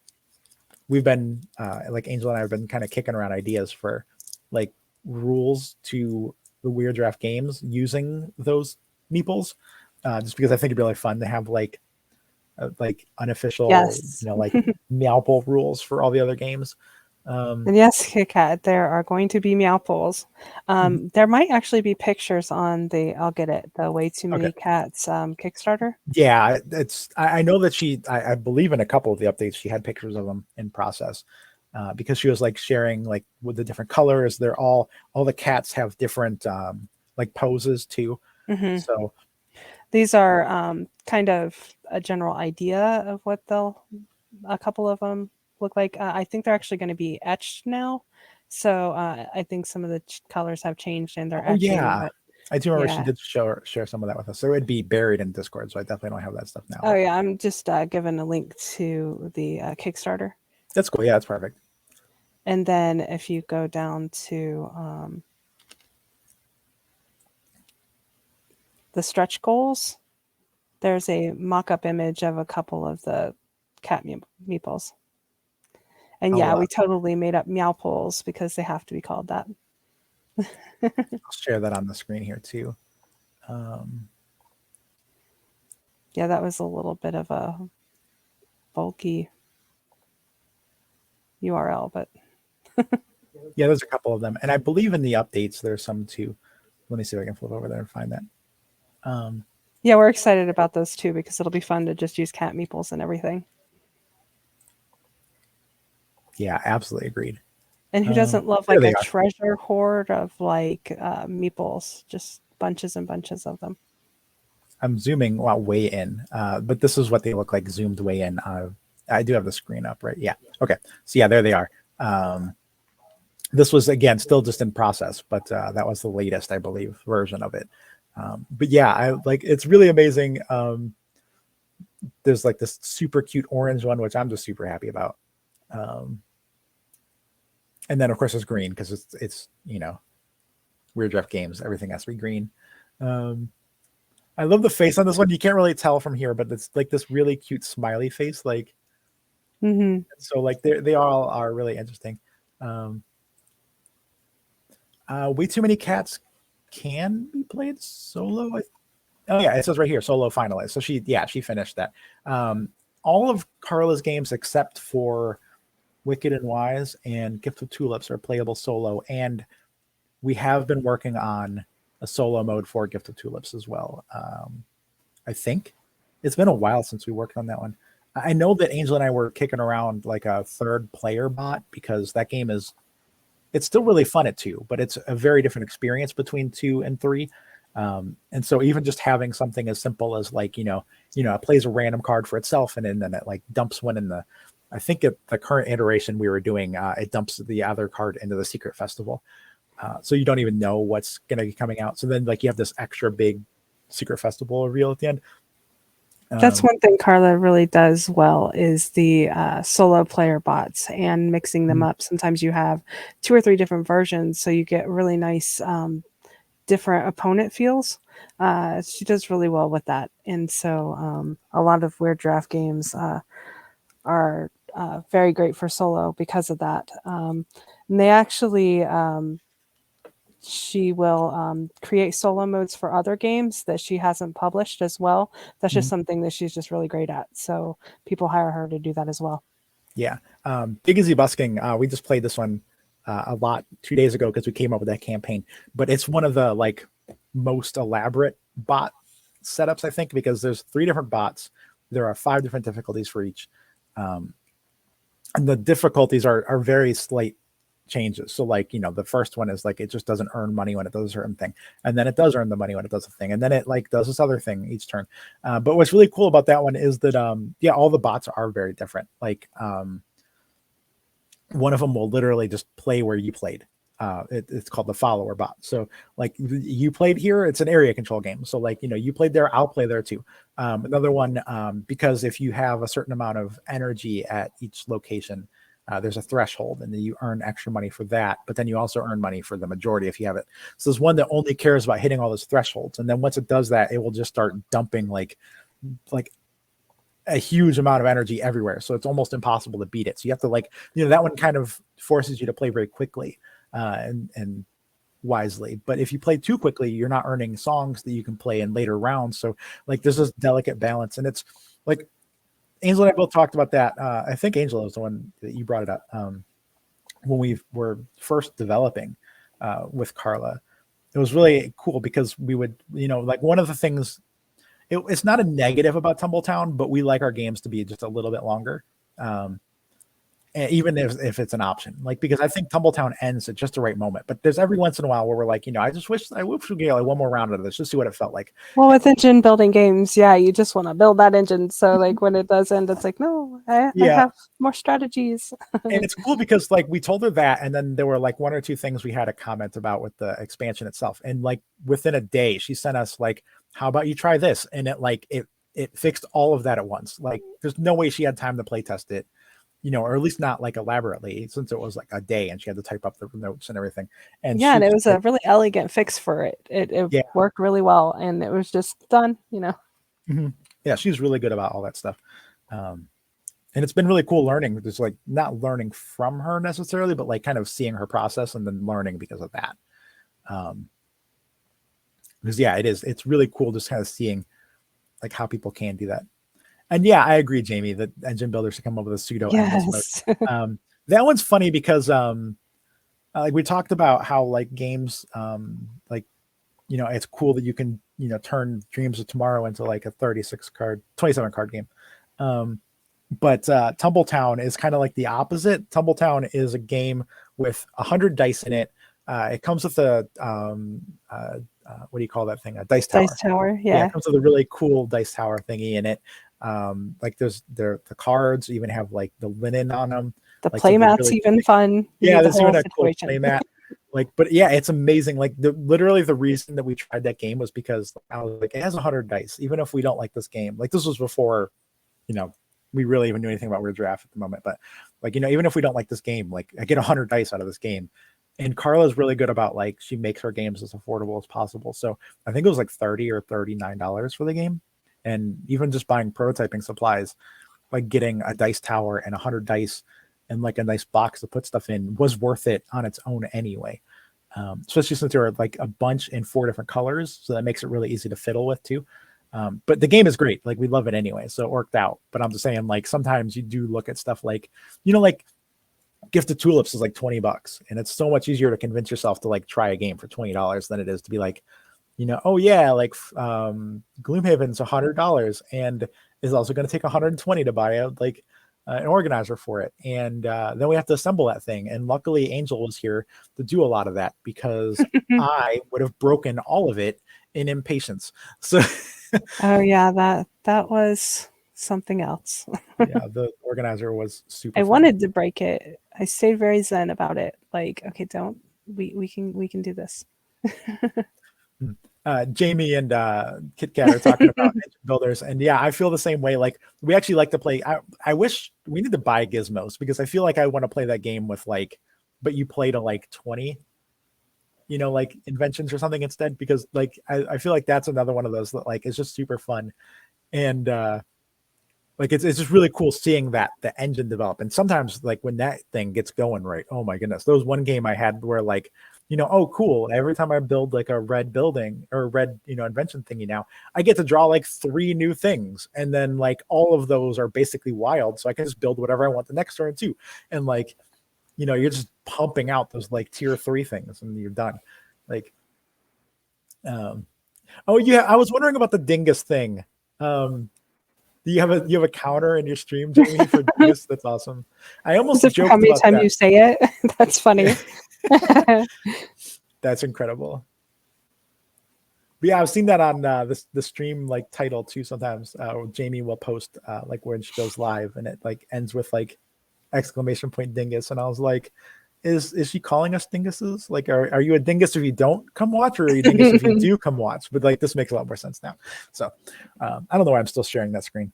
we've been like Angel and I have been kind of kicking around ideas for like rules to the Weird Giraffe Games using those meeples, just because I think it'd be really fun to have like unofficial, yes. like Meowple rules for all the other games. And yes, Kit Kat, there are going to be Meowpoles. There might actually be pictures on I'll get it, the Way Too Okay. Many Cats Kickstarter. Yeah, I know that I believe in a couple of the updates she had pictures of them in process, because she was like sharing like with the different colors. They're all the cats have different like poses too. Hmm. So These are kind of a general idea of what a couple of them look like. I think they're actually going to be etched now. So I think some of the colors have changed and they're oh etching, yeah, but I do remember she yeah. did share some of that with us. So it'd be buried in Discord, so I definitely don't have that stuff now. Oh But yeah, I'm just giving a link to the Kickstarter. that's cool. Yeah, that's perfect. And then if you go down to the stretch goals, there's a mock-up image of a couple of the cat meeples. And yeah, I'll we totally made up meowpoles because they have to be called that. share that on the screen here too. Um, Yeah, that was a little bit of a bulky URL, but yeah, there's a couple of them, and I believe in the updates there's some too. Let me see if I can flip over there and find that. yeah, we're excited about those too because it'll be fun to just use cat meeples and everything. Yeah, absolutely agreed. And who doesn't love There like they a are. treasure hoard of like meeples, just bunches and bunches of them? I'm zooming way in, but this is what they look like zoomed way in. I do have the screen up, right? Yeah. Okay. So yeah, there they are. This was again still just in process, but that was the latest, I believe, version of it. But yeah, I like it's really amazing. There's like this super cute orange one, which I'm just super happy about. And then of course it's green because it's Weird Giraffe Games. Everything has to be green. I love the face on this one. You can't really tell from here, but it's like this really cute smiley face. Like, Mm-hmm. so like they all are really interesting. Um, Way Too Many Cats can be played solo. Oh yeah, it says right here, solo finalist. So she finished that. Um, all of Carla's games except for Wicked and Wise and Gift of Tulips are playable solo, and we have been working on a solo mode for Gift of Tulips as well. I think it's been a while since we worked on that one. I know that Angel and I were kicking around like a third player bot because that game is it's still really fun at 2, but it's a very different experience between 2 and 3. And so even just having something as simple as like, it plays a random card for itself and then it like dumps one in I think at the current iteration we were doing, it dumps the other card into the secret festival. So you don't even know what's going to be coming out. So then like you have this extra big secret festival reveal at the end. That's one thing Carla really does well is the solo player bots and mixing them up. Sometimes you have 2 or 3 different versions, so you get really nice different opponent feels. She does really well with that, and so a lot of Weird Giraffe games are very great for solo because of that. And they actually she will create solo modes for other games that she hasn't published as well. That's just something that she's just really great at. So people hire her to do that as well. Yeah. Big Easy Busking, we just played this one a lot 2 days ago because we came up with that campaign. But it's one of the like most elaborate bot setups, I think, because there's 3 different bots. There are 5 different difficulties for each. And the difficulties are very slight changes. So like, the first one is like it just doesn't earn money when it does a certain thing. And then it does earn the money when it does a thing. And then it like does this other thing each turn. But what's really cool about that one is that all the bots are very different. Like one of them will literally just play where you played. It's called the follower bot. So like you played here, it's an area control game. So like, you played there, I'll play there too. Another one, because if you have a certain amount of energy at each location, there's a threshold and then you earn extra money for that, but then you also earn money for the majority if you have it. So there's one that only cares about hitting all those thresholds. And then once it does that, it will just start dumping like a huge amount of energy everywhere. So it's almost impossible to beat it. So you have to like, that one kind of forces you to play very quickly and wisely. But if you play too quickly, you're not earning songs that you can play in later rounds. So like there's this delicate balance, and it's like Angel and I both talked about that. I think Angel was the one that you brought it up when we were first developing with Carla. It was really cool because we would, like one of the things, it's not a negative about Tumbletown, but we like our games to be just a little bit longer. And even if it's an option, like, because I think Tumbletown ends at just the right moment, but there's every once in a while where we're like, I wish we get like one more round of this, just see what it felt like. Well, with engine building games, yeah, you just want to build that engine. So like when it does end, it's like, no, I have more strategies. And it's cool because like we told her that, and then there were like 1 or 2 things we had a comment about with the expansion itself. And like within a day, she sent us like, how about you try this? And it fixed all of that at once. Like there's no way she had time to play test it, or at least not like elaborately, since it was like a day and she had to type up the notes and everything. And yeah, and it was a really elegant fix for it. It worked really well, and it was just done, Mm-hmm. Yeah, she's really good about all that stuff. And it's been really cool learning, just like not learning from her necessarily, but like kind of seeing her process and then learning because of that. Because it's really cool just kind of seeing like how people can do that. And yeah, I agree, Jamie, that engine builders should come up with a pseudo endless mode. That one's funny because like we talked about how like games like it's cool that you can turn Dreams of Tomorrow into like a 27 card game. But Tumbletown is kind of like the opposite. Tumbletown is a game with 100 dice in it. It comes with a what do you call that thing? A dice tower. Dice tower, yeah. It comes with a really cool dice tower thingy in it. Like the cards even have like the linen on them. The like playmat's really even fun. Yeah, there's even a cool playmat. Like, but yeah, it's amazing. Like literally the reason that we tried that game was because I was like, it has 100 dice, even if we don't like this game. Like this was before, we really even knew anything about Weird Giraffe at the moment. But like, even if we don't like this game, like I get 100 dice out of this game. And Carla's really good about like, she makes her games as affordable as possible. So I think it was like $30 or $39 for the game. And even just buying prototyping supplies, like getting a dice tower and 100 dice and like a nice box to put stuff in was worth it on its own anyway. Especially since there are like a bunch in 4 different colors, so that makes it really easy to fiddle with too. But the game is great. Like we love it anyway, so it worked out. But I'm just saying, like sometimes you do look at stuff like, like Gift of Tulips is like $20, and it's so much easier to convince yourself to like try a game for $20 than it is to be like, oh yeah, like Gloomhaven's $100 and is also going to take 120 to buy like an organizer for it, and then we have to assemble that thing. And luckily, Angel was here to do a lot of that because I would have broken all of it in impatience. So Oh yeah, that was something else. yeah, the organizer was super I fun. wanted to break it. I stayed very zen about it. Like, okay, don't we can do this. Jamie and Kit Kat are talking about engine builders, and yeah, I feel the same way. Like we actually like to play. I wish we need to buy gizmos because I feel like I want to play that game with like, but you play to like 20, like inventions or something instead. Because like I feel like that's another one of those that like is just super fun, and like it's just really cool seeing that the engine develop. And sometimes like when that thing gets going right, oh my goodness, there was one game I had where like, oh cool, every time I build like a red building or a red invention thingy, now I get to draw like 3 new things, and then like all of those are basically wild, so I can just build whatever I want the next turn too. And like you're just pumping out those like tier 3 things and you're done. Like oh yeah, I was wondering about the dingus thing. Do you have a counter in your stream, Jamie, for dingus? That's awesome. I Is almost it for how joked many about times that. you say it? That's funny. That's incredible. But yeah, I've seen that on the stream like title too. Sometimes Jamie will post like when she goes live, and it like ends with like exclamation point dingus, and I was like, is she calling us dinguses? Like, are you a dingus if you don't come watch, or are you a dingus if you do come watch? But like this makes a lot more sense now. So I don't know why I'm still sharing that screen.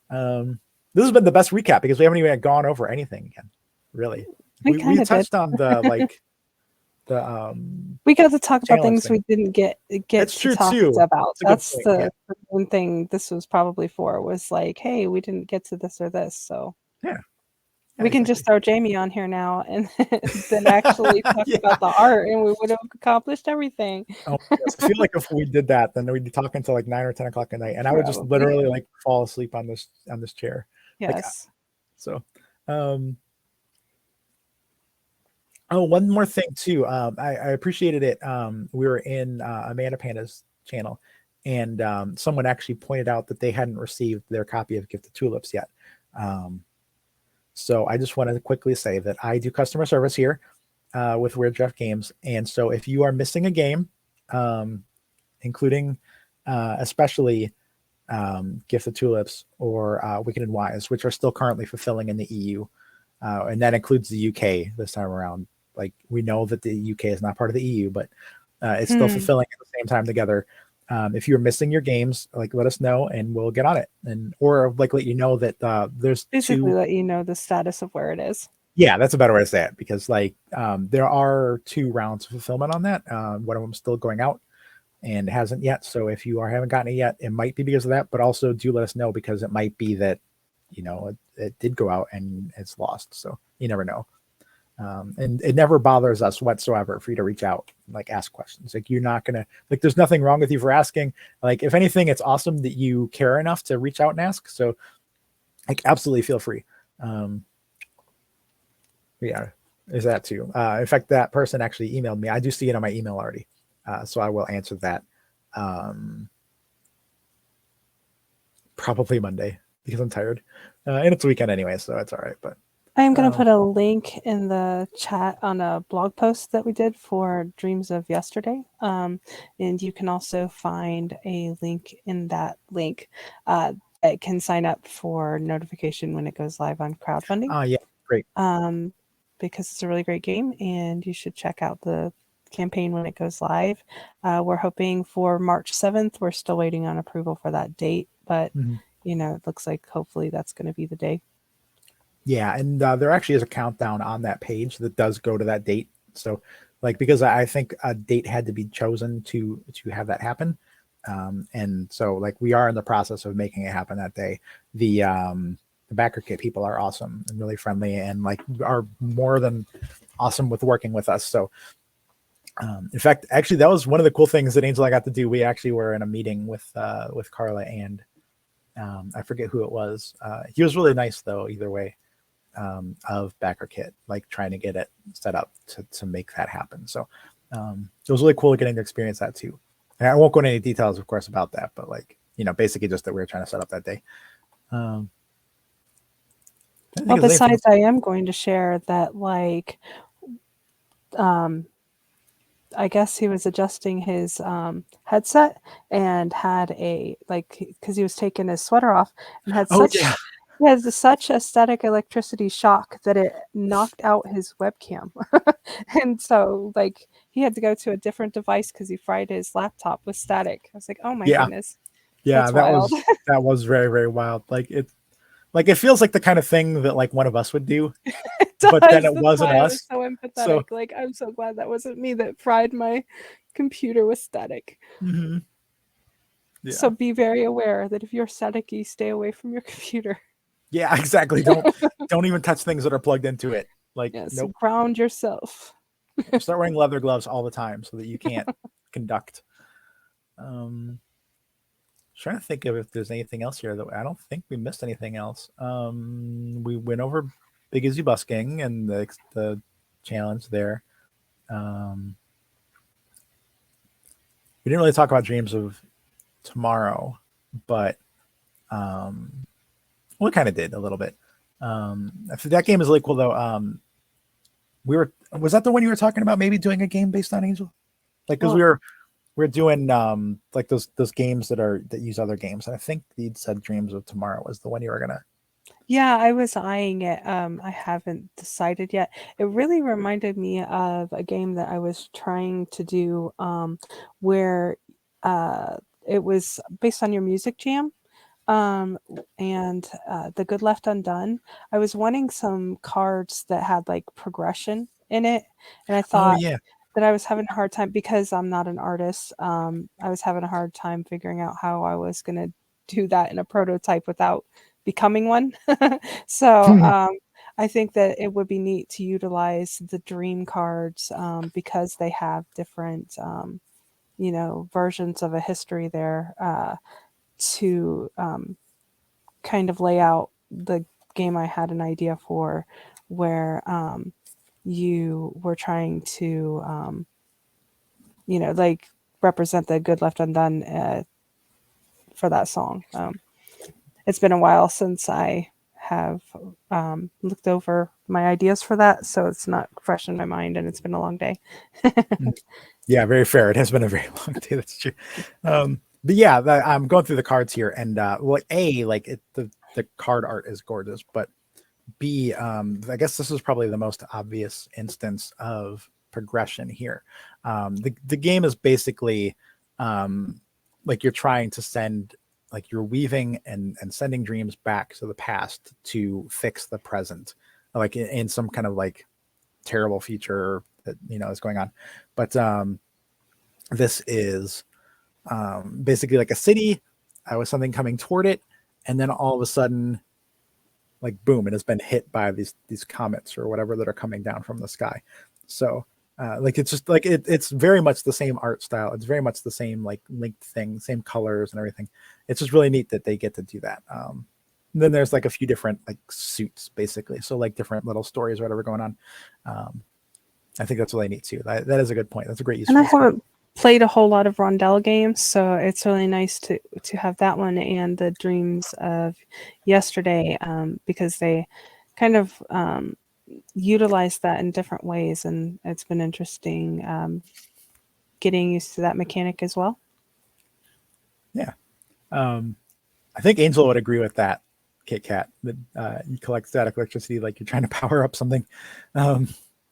This has been the best recap because we haven't even gone over anything again. Really, we touched on the like the we got to talk about challenge things thing. we didn't get That's to true talk too. about. That's That's point, yeah. the one thing this was probably for, was like, hey, we didn't get to this or this, so Yeah. we can just throw Jamie on here now and then actually talk about the art, and we would have accomplished everything. Oh, yes. I feel like if we did that, then we'd be talking until like 9 or 10 o'clock at night, and I would just literally like fall asleep on this chair. Yes. Like, so, oh, one more thing too. I appreciated it. We were in Amanda Panda's channel, and someone actually pointed out that they hadn't received their copy of Gift of Tulips yet. So I just wanted to quickly say that I do customer service here with Weird Giraffe Games, and so if you are missing a game, including especially Gift of Tulips or Wicked and Wise, which are still currently fulfilling in the EU, and that includes the UK this time around. Like we know that the UK is not part of the EU, but it's still fulfilling at the same time together. If you're missing your games, like let us know and we'll get on it, and or like let you know that there's basically 2. Let you know the status of where it is. Yeah, that's a better way to say it, because like there are 2 rounds of fulfillment on that. One of them still going out and hasn't yet. So if you haven't gotten it yet, it might be because of that, but also do let us know, because it might be that it did go out and it's lost. So you never know. And it never bothers us whatsoever for you to reach out, like ask questions. Like you're not gonna like, there's nothing wrong with you for asking. Like if anything, it's awesome that you care enough to reach out and ask. So like absolutely feel free. Yeah, is that too. In fact, that person actually emailed me. I do see it on my email already. So I will answer that probably Monday because I'm tired. And it's a weekend anyway, so it's all right. But I am going to put a link in the chat on a blog post that we did for Dreams of Yesterday. And you can also find a link in that link that can sign up for notification when it goes live on crowdfunding. Yeah, great. Because it's a really great game, and you should check out the campaign when it goes live. We're hoping for March 7th. We're still waiting on approval for that date, but it looks like hopefully that's going to be the day. Yeah, and there actually is a countdown on that page that does go to that date. So, like, because I think a date had to be chosen to have that happen, and so like we are in the process of making it happen that day. The the Backer Kit people are awesome and really friendly, and like are more than awesome with working with us. So in fact, actually, that was one of the cool things that Angel and I got to do. We actually were in a meeting with Carla, and I forget who it was. He was really nice though, either way, of Backer Kit, like trying to get it set up to make that happen. So it was really cool getting to experience that too. And I won't go into any details, of course, about that, but like, basically just that we were trying to set up that day. Well, besides, I am going to share that, like, I guess he was adjusting his headset and had a, like, because he was taking his sweater off and had he has such a static electricity shock that it knocked out his webcam. And so, like, he had to go to a different device because he fried his laptop with static. I was like, oh my goodness. Yeah, that's wild. That was very, very wild. Like it feels like the kind of thing that like one of us would do. It does. But then it wasn't us. I was so empathetic. So, like, I'm so glad that wasn't me that fried my computer with static. Mm-hmm. Yeah. So be very aware that if you're staticky, stay away from your computer. Yeah, exactly. Don't even touch things that are plugged into it. Like, yes, nope. Ground yourself. Start wearing leather gloves all the time so that you can't conduct. Trying to think of if there's anything else here. I don't think we missed anything else. We went over Big Izzy busking and the challenge there. We didn't really talk about Dreams of Tomorrow, but we kind of did a little bit. That game is really cool though. Was that the one you were talking about? Maybe doing a game based on Angel, like because we're doing like those games that use other games. And I think you'd said Dreams of Tomorrow was the one you were gonna. Yeah, I was eyeing it. I haven't decided yet. It really reminded me of a game that I was trying to do, where it was based on your music jam. And The Good Left Undone. I was wanting some cards that had like progression in it, and I thought that I was having a hard time because I'm not an artist. I was having a hard time figuring out how I was going to do that in a prototype without becoming one. So I think that it would be neat to utilize the dream cards because they have different versions of a history there to kind of lay out the game I had an idea for, where you were trying to like represent the good left undone for that song. It's been a while since I have looked over my ideas for that, so it's not fresh in my mind, and it's been a long day. Yeah, very fair. It has been a very long day. That's true. But yeah, I'm going through the cards here, and the card art is gorgeous, but B, I guess this is probably the most obvious instance of progression here. The game is basically like you're trying to send, like you're weaving and sending dreams back to the past to fix the present, like in some kind of like terrible feature that is going on. But this is basically like a city with something coming toward it, and then all of a sudden, like boom, it has been hit by these comets or whatever that are coming down from the sky. So like it's just like it's very much the same art style. It's very much the same like linked thing, same colors and everything. It's just really neat that they get to do that. Then there's like a few different like suits basically, so like different little stories or whatever going on. I think that's really neat too. That is a good point. That's a great use. And I haven't played a whole lot of Rondell games, so it's really nice to have that one and the Dreams of Yesterday, because they kind of utilize that in different ways, and it's been interesting getting used to that mechanic as well. Yeah. I think Angel would agree with that, Kit Kat, that you collect static electricity like you're trying to power up something.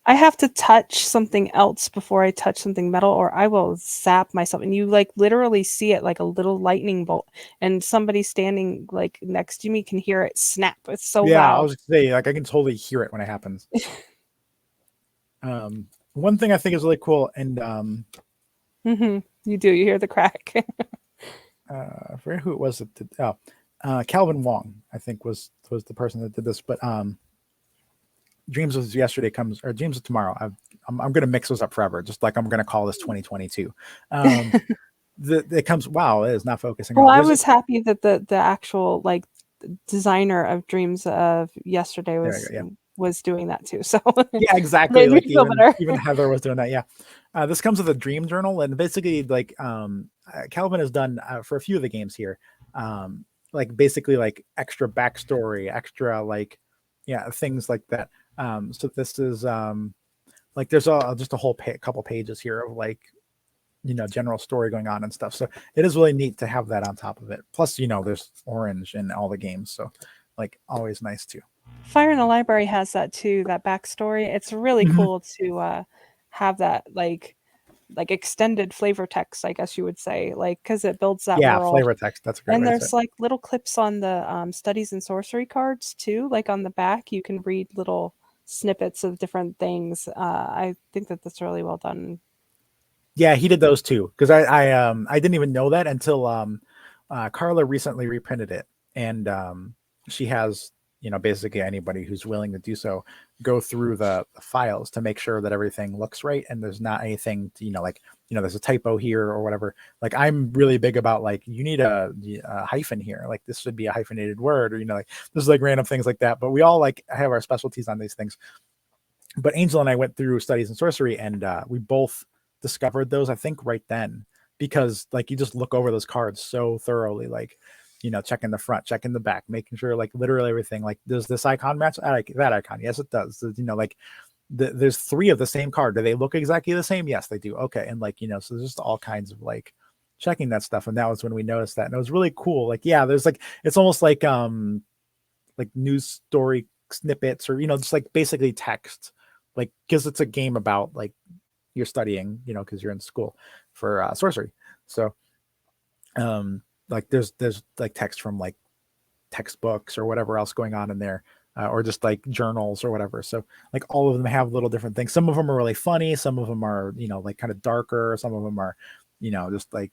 I have to touch something else before I touch something metal, or I will zap myself. And you like literally see it like a little lightning bolt, and somebody standing like next to me can hear it snap. It's so loud. I was gonna say, like, I can totally hear it when it happens. One thing I think is really cool, and you do, you hear the crack. I forget who it was that did, Calvin Wong, I think was the person that did this, but Dreams of Yesterday comes, or Dreams of Tomorrow. I'm going to mix those up forever, just like I'm going to call this 2022. It comes. Wow, it is not focusing at Well, all. I There's was happy that the actual like designer of Dreams of Yesterday there you go. Yeah, was doing that too. So yeah, exactly. made me Like feel better. even Heather was doing that. Yeah, this comes with a dream journal, and basically, like Calvin has done for a few of the games here, like basically like extra backstory, extra like yeah things like that. So this is like there's just a whole couple pages here of like general story going on and stuff. So it is really neat to have that on top of it. Plus, there's orange in all the games, so like always nice too. Fire in the Library has that too, that backstory. It's really Mhm. cool to have that like extended flavor text, I guess you would say, like because it builds that Yeah, world. flavor text. That's a great And way to say there's it. like little clips on the studies and sorcery cards too. Like on the back, you can read little snippets of different things. I think that that's really well done. Yeah, he did those too because I didn't even know that until Carla recently reprinted it, and she has basically anybody who's willing to do so go through the files to make sure that everything looks right and there's not anything to, like there's a typo here or whatever. Like I'm really big about like you need a hyphen here, like this should be a hyphenated word, or like this is like random things like that. But we all like have our specialties on these things. But Angel and I went through studies in sorcery, and we both discovered those, I think, right then, because like you just look over those cards so thoroughly, like checking the front, checking the back, making sure like literally everything. Like, does this icon match that icon? Yes, it does. Like there's three of the same card. Do they look exactly the same? Yes, they do. Okay, and like so there's just all kinds of like checking that stuff, and that was when we noticed that, and it was really cool. Like, yeah, there's like it's almost like news story snippets or just like basically text, like because it's a game about like you're studying because you're in school for sorcery. So like there's like text from like textbooks or whatever else going on in there, or just like journals or whatever. So like all of them have little different things. Some of them are really funny, some of them are like kind of darker, some of them are just like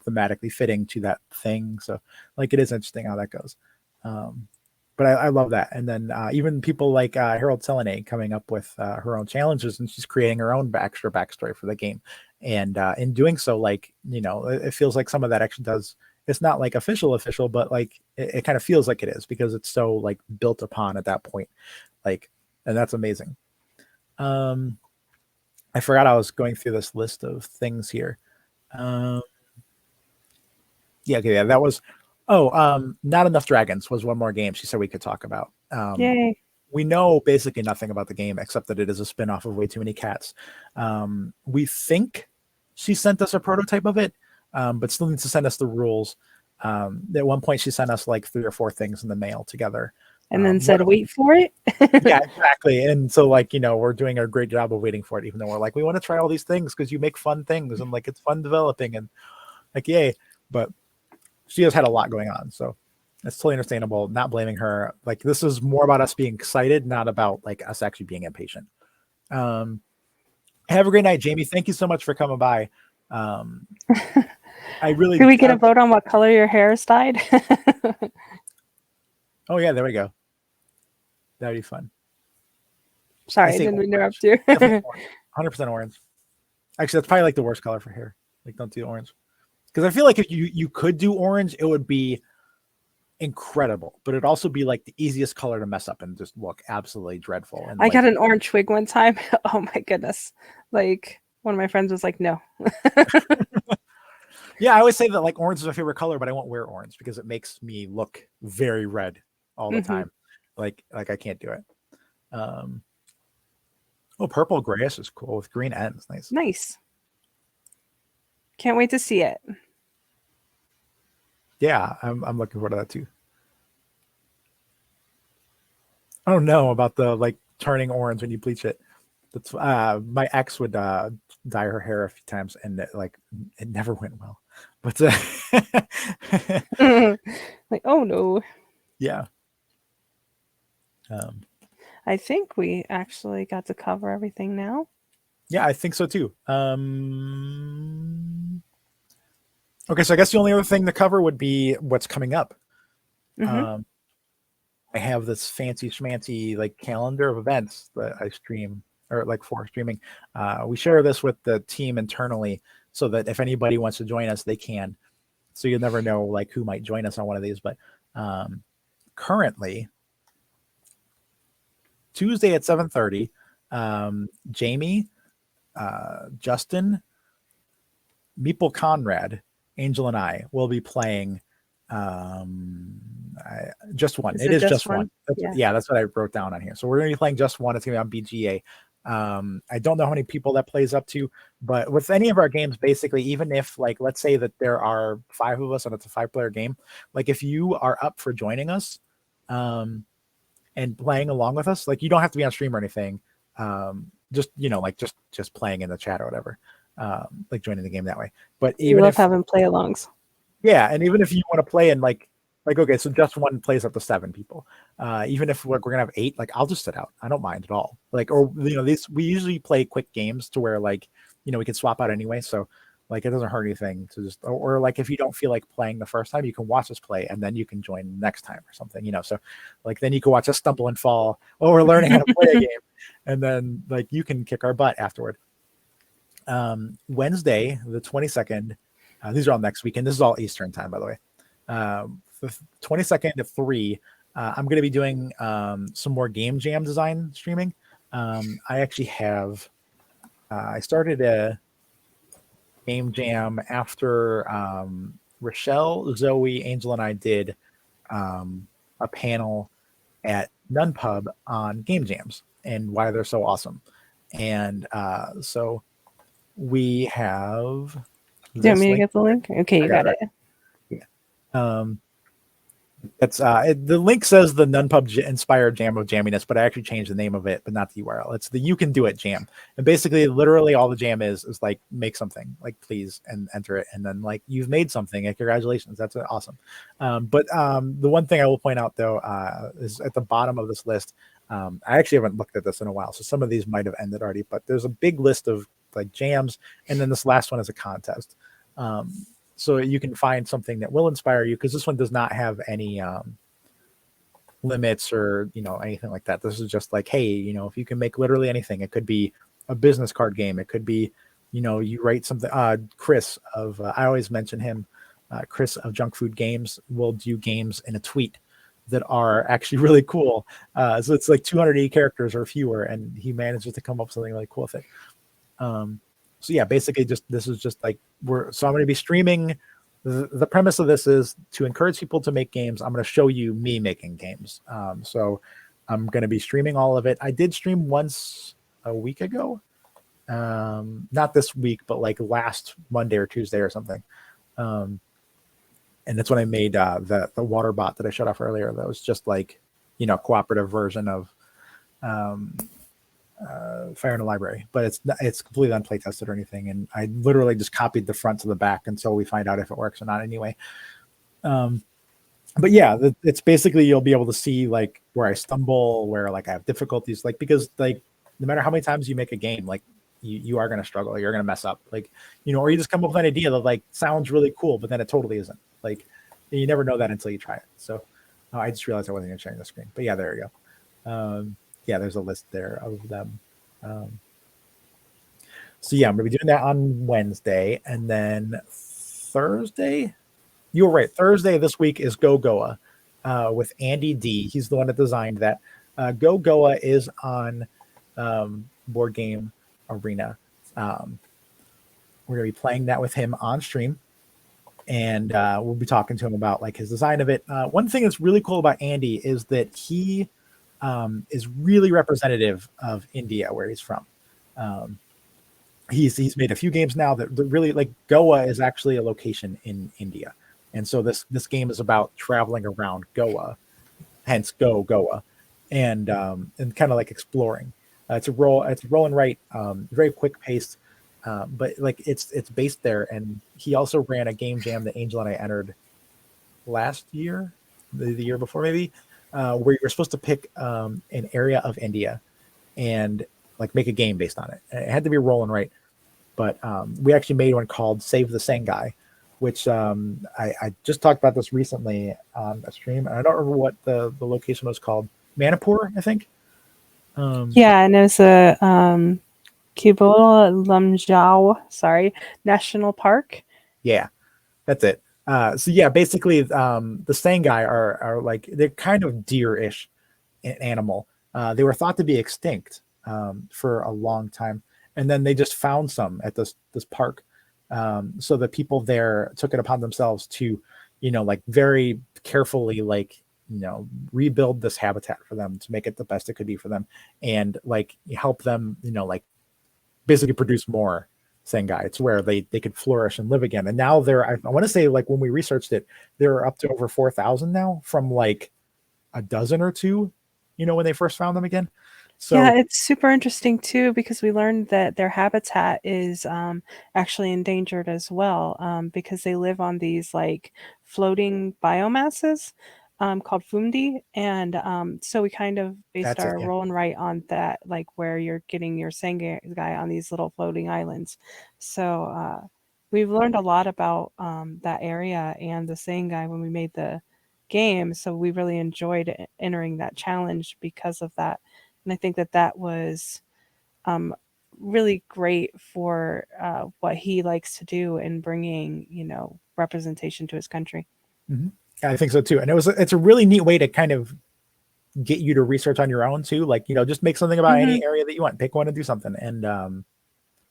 thematically fitting to that thing. So like it is interesting how that goes. um but I love that. And then even people like Harold Selenay coming up with her own challenges, and she's creating her own extra backstory for the game. And in doing so, like, it feels like some of that actually does. It's not like official, but like it kind of feels like it is because it's so like built upon at that point. Like, and that's amazing. Um, I forgot I was going through this list of things here. Um, yeah, okay, yeah, that was. Oh, Not Enough Dragons was one more game she said we could talk about. Yay. We know basically nothing about the game except that it is a spin-off of Way Too Many Cats. We think she sent us a prototype of it, but still needs to send us the rules. At one point, she sent us like 3 or 4 things in the mail together. And then One said, of wait for it. Yeah, exactly. And so like we're doing a great job of waiting for it, even though we're like we want to try all these things because you make fun things and like it's fun developing and like yay. But she has had a lot going on, so it's totally understandable. Not blaming her. Like this is more about us being excited, not about like us actually being impatient. Um, have a great night, Jamie. Thank you so much for coming by. Um, I really. Can we get a vote on what color your hair is dyed? Oh yeah, there we go. That'd be fun. I Sorry, I say didn't orange. interrupt you. Definitely orange. 100% orange. Actually, that's probably like the worst color for hair. Like, don't do orange because I feel like if you could do orange, it would be incredible, but it'd also be like the easiest color to mess up and just look absolutely dreadful. And I like, got an orange wig one time. Oh my goodness. Like one of my friends was like, no. yeah, I always say that like orange is my favorite color, but I won't wear orange because it makes me look very red all the Hmm. time. Like I can't do it. Um, oh, purple grayish is cool with green ends. Nice. Nice. Can't wait to see it. Yeah, I'm looking forward to that too. Oh no, about the like turning orange when you bleach it. That's my ex would dye her hair a few times and it never went well. But Like, oh no. yeah. Um, I think we actually got to cover everything now. yeah, I think so too. Okay, so I guess the only other thing to cover would be what's coming up. Mm-hmm. I have this fancy schmancy like calendar of events that I stream or like for streaming. We share this with the team internally so that if anybody wants to join us, they can. So you'll never know like who might join us on one of these. But um, currently, Tuesday at 7:30, Jamie, Justin, Meeple Conrad, Angel, and I will be playing just one. Is It it is just just one. one? Yeah. Yeah, that's what I wrote down on here. So we're going to be playing just one. It's going to be on BGA. I don't know how many people that plays up to, but with any of our games, basically, even if like let's say that there are 5 of us and it's a 5-player game, like if you are up for joining us, and playing along with us, like you don't have to be on stream or anything. Just like just playing in the chat or whatever, like joining the game that way. But We even love if having play-alongs. yeah, and even if you want to play in like okay, so just one plays up to 7 people. Even if we're gonna have 8, like I'll just sit out. I don't mind at all. Like or these we usually play quick games to where like we can swap out anyway. So like it doesn't hurt anything to just or like if you don't feel like playing the first time, you can watch us play and then you can join next time or something. So like then you can watch us stumble and fall while we're learning how to play a game, and then like you can kick our butt afterward. Wednesday, the 22nd. These are all next weekend. This is all Eastern time, by the way. The 22nd at 3, I'm going to be doing some more game jam design streaming. I actually have, I started a game jam after Rochelle, Zoe, Angel, and I did a panel at Nun Pub on game jams and why they're so awesome. And so we have Do you want this me to link. get the link? Okay, I you got got it. it. Yeah. It's the link says the NunPub inspired jam of jamminess, but I actually changed the name of it, but not the URL. It's the You Can Do It jam, and basically, literally, all the jam is like make something, like please, and enter it, and then like you've made something. Like, congratulations, that's awesome. But the one thing I will point out though is at the bottom of this list. I actually haven't looked at this in a while, so some of these might have ended already. But there's a big list of like jams, and then this last one is a contest. So you can find something that will inspire you, because this one does not have any limits or anything like that. This is just like, hey, if you can make literally anything. It could be a business card game. It could be you write something. Chris of I always mention him. Chris of Junk Food Games will do games in a tweet that are actually really cool. So it's like 280 characters or fewer, and he manages to come up with something really cool with it. So yeah, basically this is just like I'm going to be streaming. The premise of this is to encourage people to make games. I'm going to show you me making games. So I'm going to be streaming all of it. I did stream once a week ago. Not this week, but like last Monday or Tuesday or something. And that's when I made the water bot that I shut off earlier. That was just like, cooperative version of Fire in a Library, but it's completely unplay tested or anything. And I literally just copied the front to the back until we find out if it works or not anyway. But yeah, it's basically, you'll be able to see like where I stumble, where like I have difficulties, like, because like no matter how many times you make a game, like you are going to struggle, you're going to mess up, like, or you just come up with an idea that like sounds really cool, but then it totally isn't. Like you never know that until you try it. So I just realized I wasn't going to share the screen, but yeah, there we go. Yeah, there's a list there of them. So yeah, I'm gonna be doing that on Wednesday, and then Thursday. You were right. Thursday this week is Go Goa with Andy D. He's the one that designed that. Go Goa is on Board Game Arena. We're gonna be playing that with him on stream, and we'll be talking to him about like his design of it. One thing that's really cool about Andy is that he is really representative of India, where he's from. He's made a few games now that really, like, Goa is actually a location in India, and so this game is about traveling around Goa, hence Go Goa, and kind of like exploring. It's a roll and write, very quick paced, but like it's based there. And he also ran a game jam that Angel and I entered last year, the year before maybe, where you were supposed to pick an area of India and like make a game based on it. And it had to be roll and write, but we actually made one called Save the Sangai, which I just talked about this recently on a stream, and I don't remember what the location was called. Manipur, I think. Yeah, and there's a Kibola Lamjao, sorry, National Park. Yeah, that's it. So yeah, basically, the Sangai are like they're kind of deer-ish animal. They were thought to be extinct for a long time, and then they just found some at this park. So the people there took it upon themselves to, like very carefully, like rebuild this habitat for them to make it the best it could be for them, and like help them, like basically produce more Sengai. It's where they could flourish and live again. And now I want to say like when we researched it, they're up to over 4,000 now from like a dozen or two, when they first found them again. Yeah, So it's super interesting too because we learned that their habitat is actually endangered as well because they live on these like floating biomasses called fundi, and so we kind of based that's it. our Yeah. roll and write on that, like where you're getting your sangai on these little floating islands. So we've learned a lot about that area and the sangai when we made the game. So we really enjoyed entering that challenge because of that, and I think that that was um, really great for what he likes to do in bringing, representation to his country. Mhm. I think so too. And it's a really neat way to kind of get you to research on your own too. Like, just make something about Hmm. any area that you want, pick one and do something. And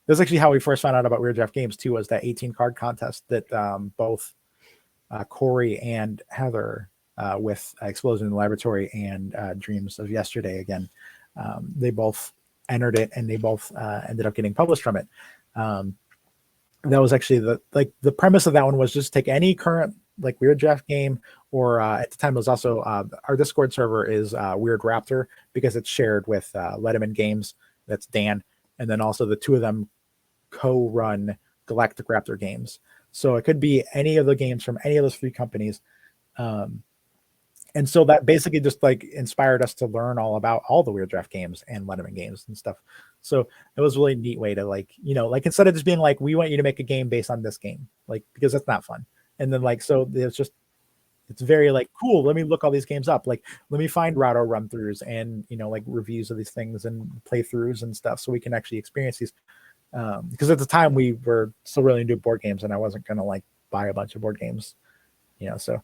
that's actually how we first found out about Weird Giraffe Games too, was that 18 card contest that both Corey and Heather with Explosion in the Laboratory and Dreams of Yesterday again. They both entered it, and they both ended up getting published from it. Um, that was actually the premise of that one was just take any current like Weird Giraffe game, or at the time it was also our Discord server is Weird Raptor, because it's shared with Letterman Games. That's Dan, and then also the two of them co-run Galactic Raptor Games. So it could be any of the games from any of those three companies. Um, and so that basically just like inspired us to learn all about all the Weird Draft games and Letterman games and stuff. So it was a really neat way to like, like instead of just being like, we want you to make a game based on this game, like, because that's not fun. And then like, so it's very like, cool. Let me look all these games up. Like, let me find Rado run throughs and, like reviews of these things and playthroughs and stuff, so we can actually experience these. Because at the time we were still really into board games, and I wasn't going to like buy a bunch of board games, so,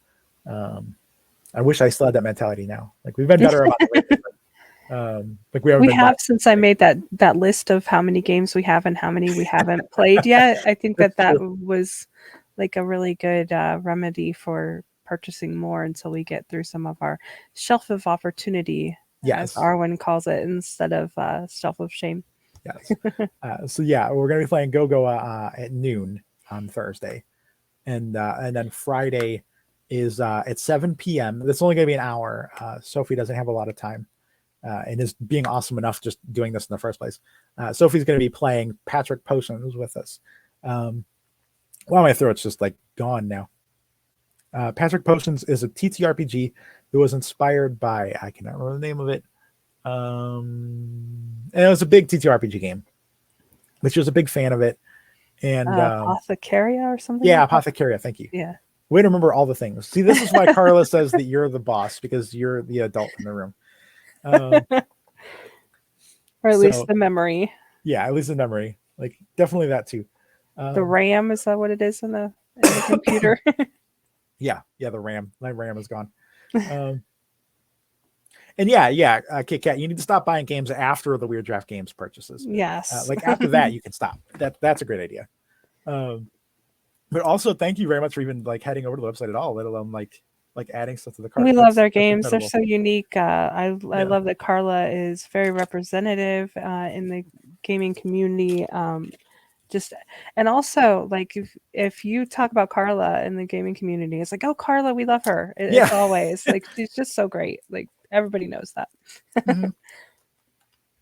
I wish I still had that mentality now. Like, we've been better about it lately, but, like we haven't We been buying. have, since I made that list of how many games we have and how many we haven't played yet. I think That's that true. was like a really good remedy for purchasing more until we get through some of our shelf of opportunity, as Yes, Arwen calls it, instead of shelf of shame. yes. So yeah, we're gonna be playing Go at noon on Thursday, and then Friday is at 7 p.m. That's only gonna be an hour. Sophie doesn't have a lot of time, and is being awesome enough just doing this in the first place. Sophie's going to be playing Patrick Potions with us. Wow, my throat's just like gone now. Patrick Potions is a TTRPG that was inspired by, I cannot remember the name of it. And it was a big TTRPG game, which was a big fan of it. And Apothecaria or something yeah, like that. Apothecaria. Thank you. Yeah. Way to remember all the things. See, this is why Carla says that you're the boss, because you're the adult in the room. Um, Or at least so the memory. yeah, at least in memory, like definitely that too. The Um, RAM, is that what it is in the computer? yeah, the RAM, my RAM is gone. Um, and yeah, Kit Kat, you need to stop buying games after the Weird Draft Games purchases. Yes. Like after that, you can stop. That's a great idea. Um, but also, thank you very much for even like heading over to the website at all, let alone like adding stuff to the cart. We love That's their games. They're incredible. so unique. I Yeah, love that Carla is very representative in the gaming community. Just and also like if you talk about Carla in the gaming community, it's like, oh, Carla, we love her. It's yeah. always like she's just so great. Like everybody knows that. Mhm.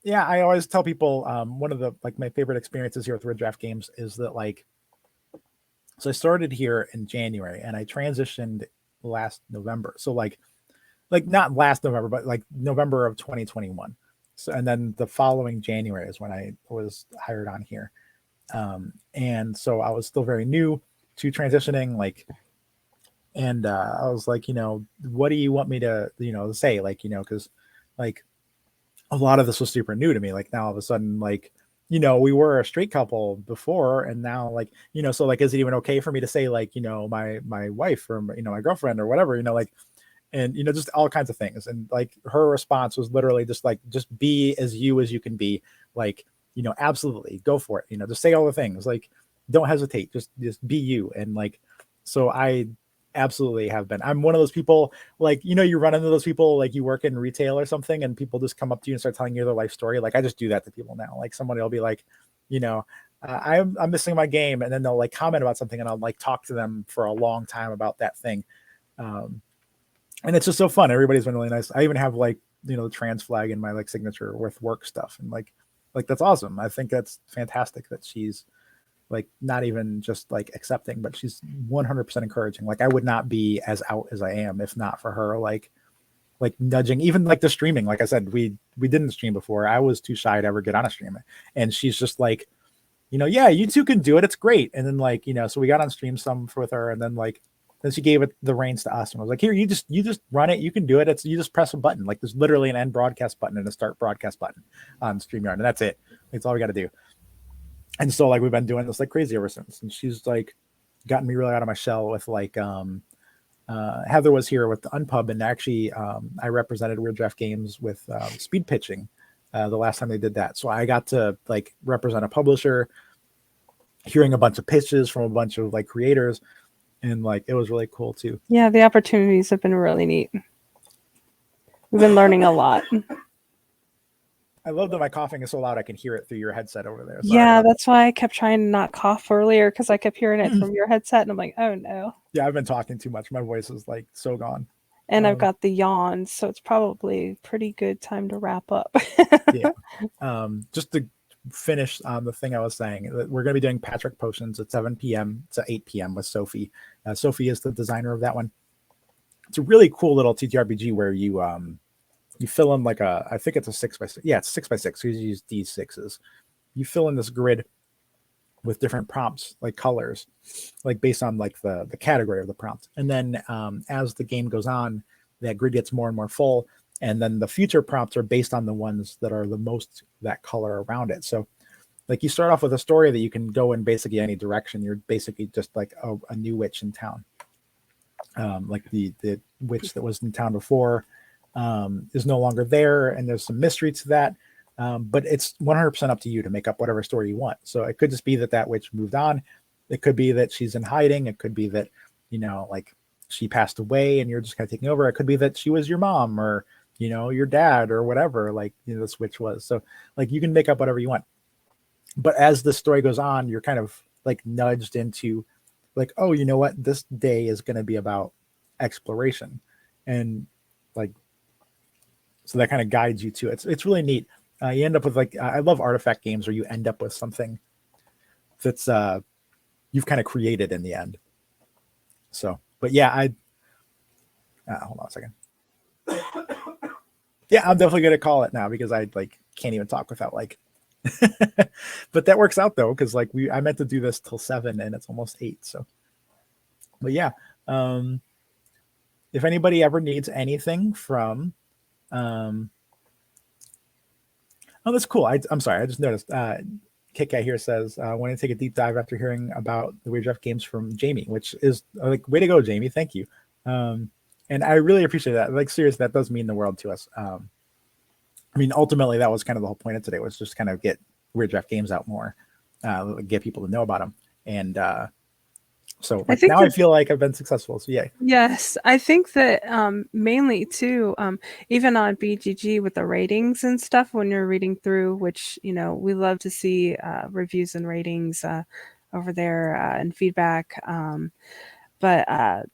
Yeah, I always tell people one of the like my favorite experiences here with Weird Draft Games is that like, so I started here in January and I transitioned last November. So like not last November, but like November of 2021. So, and then the following January is when I was hired on here. And so I was still very new to transitioning, like, and I was like, what do you want me to, say, like, because like a lot of this was super new to me. Like now all of a sudden, like, we were a straight couple before, and now like, so like, is it even okay for me to say like, my wife or my girlfriend or whatever, like, and just all kinds of things. And like her response was literally just like, just be as you can be, like, absolutely go for it, just say all the things, like, don't hesitate, just be you. And like, so I absolutely have been, I'm one of those people, like, you run into those people, like you work in retail or something and people just come up to you and start telling you their life story. Like I just do that to people now. Like somebody will be like, you know I'm missing my game, and then they'll like comment about something and I'll like talk to them for a long time about that thing. um and it's just so fun. Everybody's been really nice. I even have like, the trans flag in my like signature with work stuff, and like that's awesome. I think that's fantastic that she's like not even just like accepting, but she's 100% encouraging. Like I would not be as out as I am if not for her, like nudging, even like the streaming. Like I said, we didn't stream before. I was too shy to ever get on a stream, and she's just like, yeah, you two can do it. It's great. And then like, so we got on stream some with her, and then like, then she gave it the reins to us and was like, here, you just run it. You can do it. It's, you just press a button. Like there's literally an end broadcast button and a start broadcast button on StreamYard. And that's it. That's all we got to do. And so like, we've been doing this like crazy ever since. And she's like gotten me really out of my shell with like, Heather was here with the Unpub, and actually I represented Weird Giraffe Games with speed pitching the last time they did that. So I got to like represent a publisher, hearing a bunch of pitches from a bunch of like creators, and like it was really cool too. Yeah, the opportunities have been really neat. We've been learning a lot. I love that my coughing is so loud I can hear it through your headset over there. Sorry Yeah, about that's why I kept trying to not cough earlier, because I kept hearing it from your headset, and I'm like, oh no. Yeah, I've been talking too much. My voice is like so gone. And I've got the yawns, so it's probably pretty good time to wrap up. Yeah. Just to finish on the thing I was saying, we're going to be doing Patrick Potions at 7 p.m. to 8 p.m. with Sophie. Sophie is the designer of that one. It's a really cool little TTRPG where you fill in like I think it's a 6x6. Yeah, it's 6x6. So you use D6s. You fill in this grid with different prompts, like colors, like based on like the category of the prompt. And then as the game goes on, that grid gets more and more full. And then the future prompts are based on the ones that are the most that color around it. So like you start off with a story that you can go in basically any direction. You're basically just like a new witch in town. Like the witch that was in town before is no longer there, and there's some mystery to that. But it's 100% up to you to make up whatever story you want. So it could just be that witch moved on. It could be that she's in hiding. It could be that, like she passed away and you're just kind of taking over. It could be that she was your mom or, your dad or whatever, like, this witch was. So like you can make up whatever you want. But as the story goes on, you're kind of like nudged into like, oh, you know what? This day is going to be about exploration. And like, so that kind of guides you to it. It's really neat. You end up with like, I love artifact games where you end up with something that's you've kind of created in the end. So, but yeah, hold on a second. Yeah, I'm definitely gonna call it now because I like can't even talk without like. But that works out though, because like I meant to do this till 7 and it's almost 8. So, but yeah, if anybody ever needs anything from oh, that's cool. I'm sorry. I just noticed. Kit Kat here says, I want to take a deep dive after hearing about the Weird Giraffe Games from Jamie, which is like, way to go, Jamie. Thank you. And I really appreciate that. Like, seriously, that does mean the world to us. I mean, ultimately, that was kind of the whole point of today, was just kind of get Weird Giraffe Games out more, get people to know about them. And so like, now I feel like I've been successful. So yeah. Yes, I think that mainly too, even on BGG with the ratings and stuff, when you're reading through, which we love to see reviews and ratings over there and feedback. But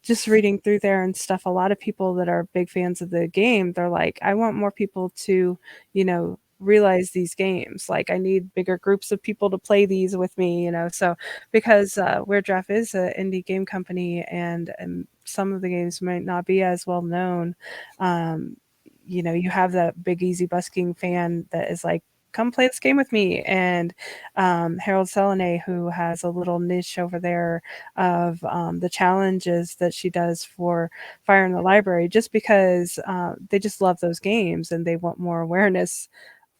just reading through there and stuff, a lot of people that are big fans of the game, they're like, I want more people to, realize these games. Like, I need bigger groups of people to play these with me, So because Weird Giraffe is an indie game company, and some of the games might not be as well known, you have that big easy busking fan that is like come play this game with me. And Harold Selenay, who has a little niche over there of the challenges that she does for Fire in the Library, just because they just love those games and they want more awareness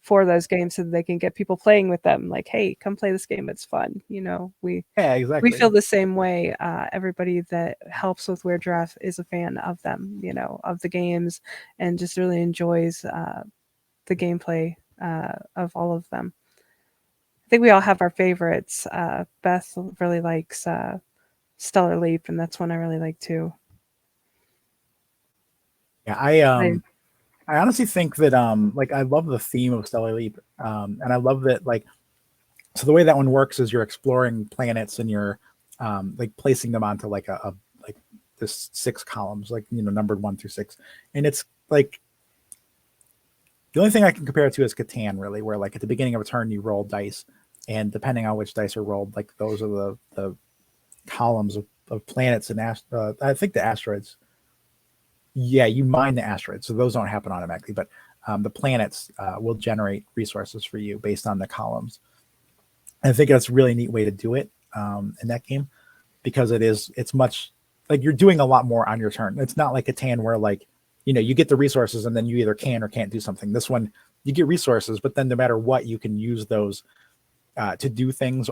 for those games so that they can get people playing with them. Like, hey, come play this game; it's fun. Yeah, We exactly. feel the same way. Everybody that helps with Weird Giraffe is a fan of them, of the games, and just really enjoys the gameplay of all of them. I think we all have our favorites. Beth really likes Stellar Leap, and that's one I really like too. Yeah, I, I honestly think that like I love the theme of Stellar Leap, and I love that like so the way that one works is you're exploring planets and you're like placing them onto like a like this six columns, like numbered 1 through 6, and it's like the only thing I can compare it to is Catan, really, where like at the beginning of a turn you roll dice, and depending on which dice are rolled, like those are the columns of planets and I think the asteroids. Yeah, you mine the asteroids, so those don't happen automatically, but the planets will generate resources for you based on the columns. And I think that's a really neat way to do it in that game because it's much like you're doing a lot more on your turn. It's not like a tan where like you get the resources and then you either can or can't do something. This one you get resources, but then no matter what, you can use those to do things,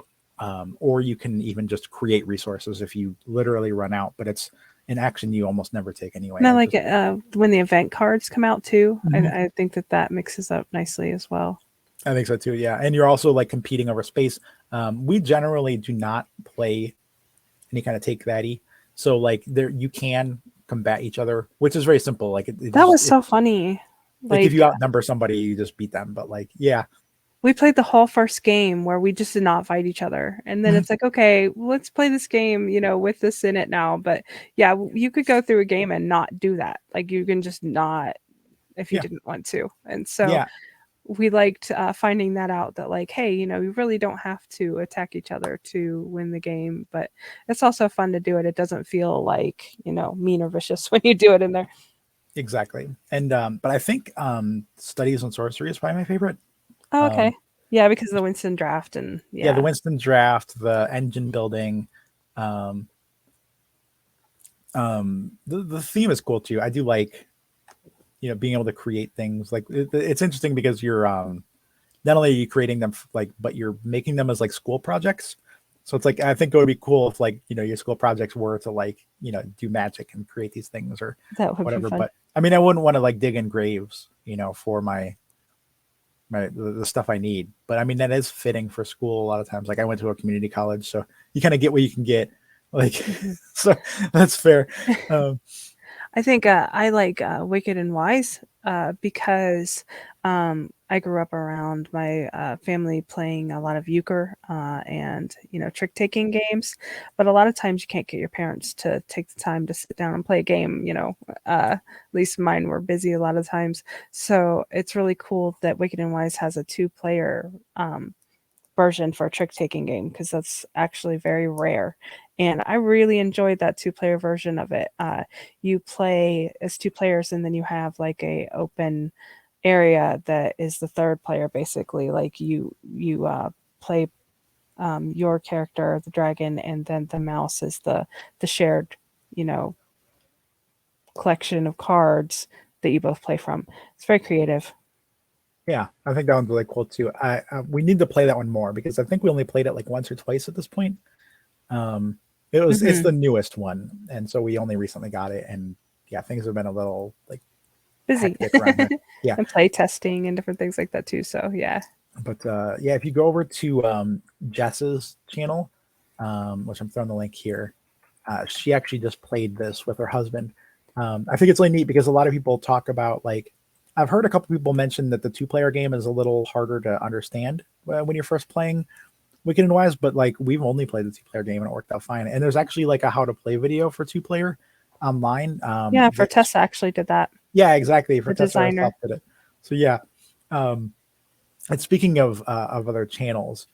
or you can even just create resources if you literally run out. But it's an action you almost never take anyway. and I It like just it when the event cards come out too. Mhm. I think that mixes up nicely as well. I think so too. Yeah, and you're also like competing over space. We generally do not play any kind of take thatty, so like there you can combat each other, which is very simple. Like That was so funny. like if Like you outnumber somebody, you just beat them. But like yeah, we played the whole first game where we just did not fight each other. And then Mhm. it's like, okay, let's play this game, with this in it now. But yeah, you could go through a game and not do that. Like you can just not if you Yeah, didn't want to. And so yeah, we liked finding that out that like, hey, you really don't have to attack each other to win the game. But it's also fun to do it. It doesn't feel like, mean or vicious when you do it in there. exactly. And but I think studies on sorcery is probably my favorite. Oh, Um, okay. Yeah, because of the Winston draft and yeah, the yeah. Winston draft, the engine building, um, the theme is cool too. I do like being able to create things. Like it's interesting because you're not only are you creating them like, but you're making them as like school projects. So it's like I think it would be cool if like your school projects were to like do magic and create these things or That would be whatever. fun. But I mean, I wouldn't want to like dig in graves, for the stuff I need. But I mean, that is fitting for school a lot of times. Like I went to a community college, so you kind of get what you can get. Like, Mhm. so that's fair. Um, I think I like Wicked and Wise because I grew up around my family playing a lot of euchre and trick taking games, but a lot of times you can't get your parents to take the time to sit down and play a game. At least mine were busy a lot of times, so it's really cool that Wicked and Wise has a two-player version for a trick taking game because that's actually very rare. And I really enjoyed that two-player version of it. You play as two players, and then you have like a open area that is the third player. Basically, like you play your character, the dragon, and then the mouse is the shared, you know, collection of cards that you both play from. It's very creative. yeah, I think that one's really cool too. We need to play that one more because I think we only played it like once or twice at this point. Um, it's Hmm. the newest one, and so we only recently got it, and yeah, things have been a little like Busy hectic around here. Yeah, and play testing and different things like that too. So yeah. but yeah, if you go over to Jess's channel, which I'm throwing the link here, she actually just played this with her husband. I think it's really neat because a lot of people talk about like I've heard a couple people mention that the two-player game is a little harder to understand when you're first playing Wicked and Wise, but like we've only played the two-player game and it worked out fine. And there's actually like a how to play video for two-player online. Yeah, for Tessa actually did that. Yeah, exactly, for The Tessa herself designer. did it. So yeah. Um, and speaking of other channels,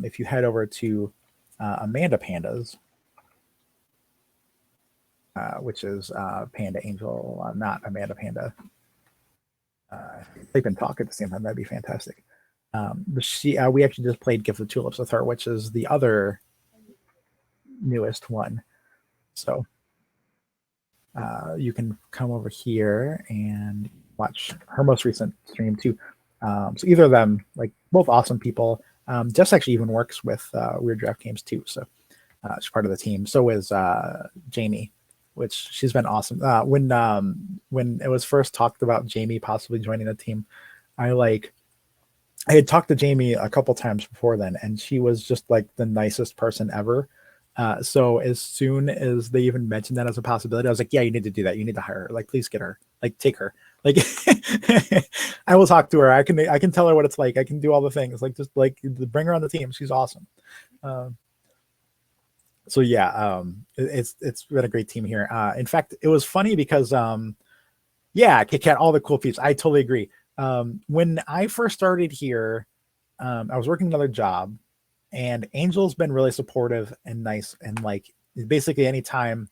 if you head over to Amanda Pandas, which is Panda Angel, not Amanda Panda. Type and talk at the same time. That'd be fantastic. We actually just played Gift of Tulips with her, which is the other newest one. So you can come over here and watch her most recent stream too. So either of them, like both awesome people. Jess actually even works with Weird Giraffe Games too, so she's part of the team. So is Jamie, which she's been awesome. When it was first talked about Jamie possibly joining the team, I had talked to Jamie a couple times before then, and she was just like the nicest person ever. So as soon as they even mentioned that as a possibility, I was like, yeah, you need to do that. You need to hire her. Like, please get her. Like, take her. Like, I will talk to her. I can tell her what it's like. I can do all the things. Like, just like bring her on the team. She's awesome. So yeah, it's been a great team here. In fact, it was funny because yeah, Kit Kat, all the cool peeps. I totally agree. When I first started here, I was working another job, and Angel's been really supportive and nice, and like basically anytime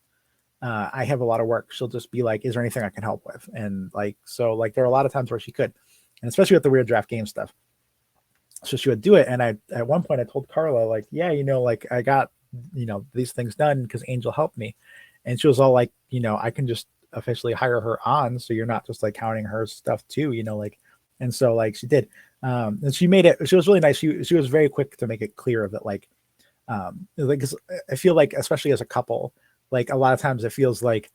I have a lot of work, she'll just be like, is there anything I can help with? And like, so like there are a lot of times where she could, and especially with the Weird Giraffe Game stuff, so she would do it. And at one point I told Carla, like, yeah, like I got these things done because Angel helped me, and she was all like, I can just officially hire her on, so you're not just like counting her stuff too, like. And so like she did, and she was really nice. She was very quick to make it clear that like 'cause I feel like, especially as a couple, like a lot of times it feels like,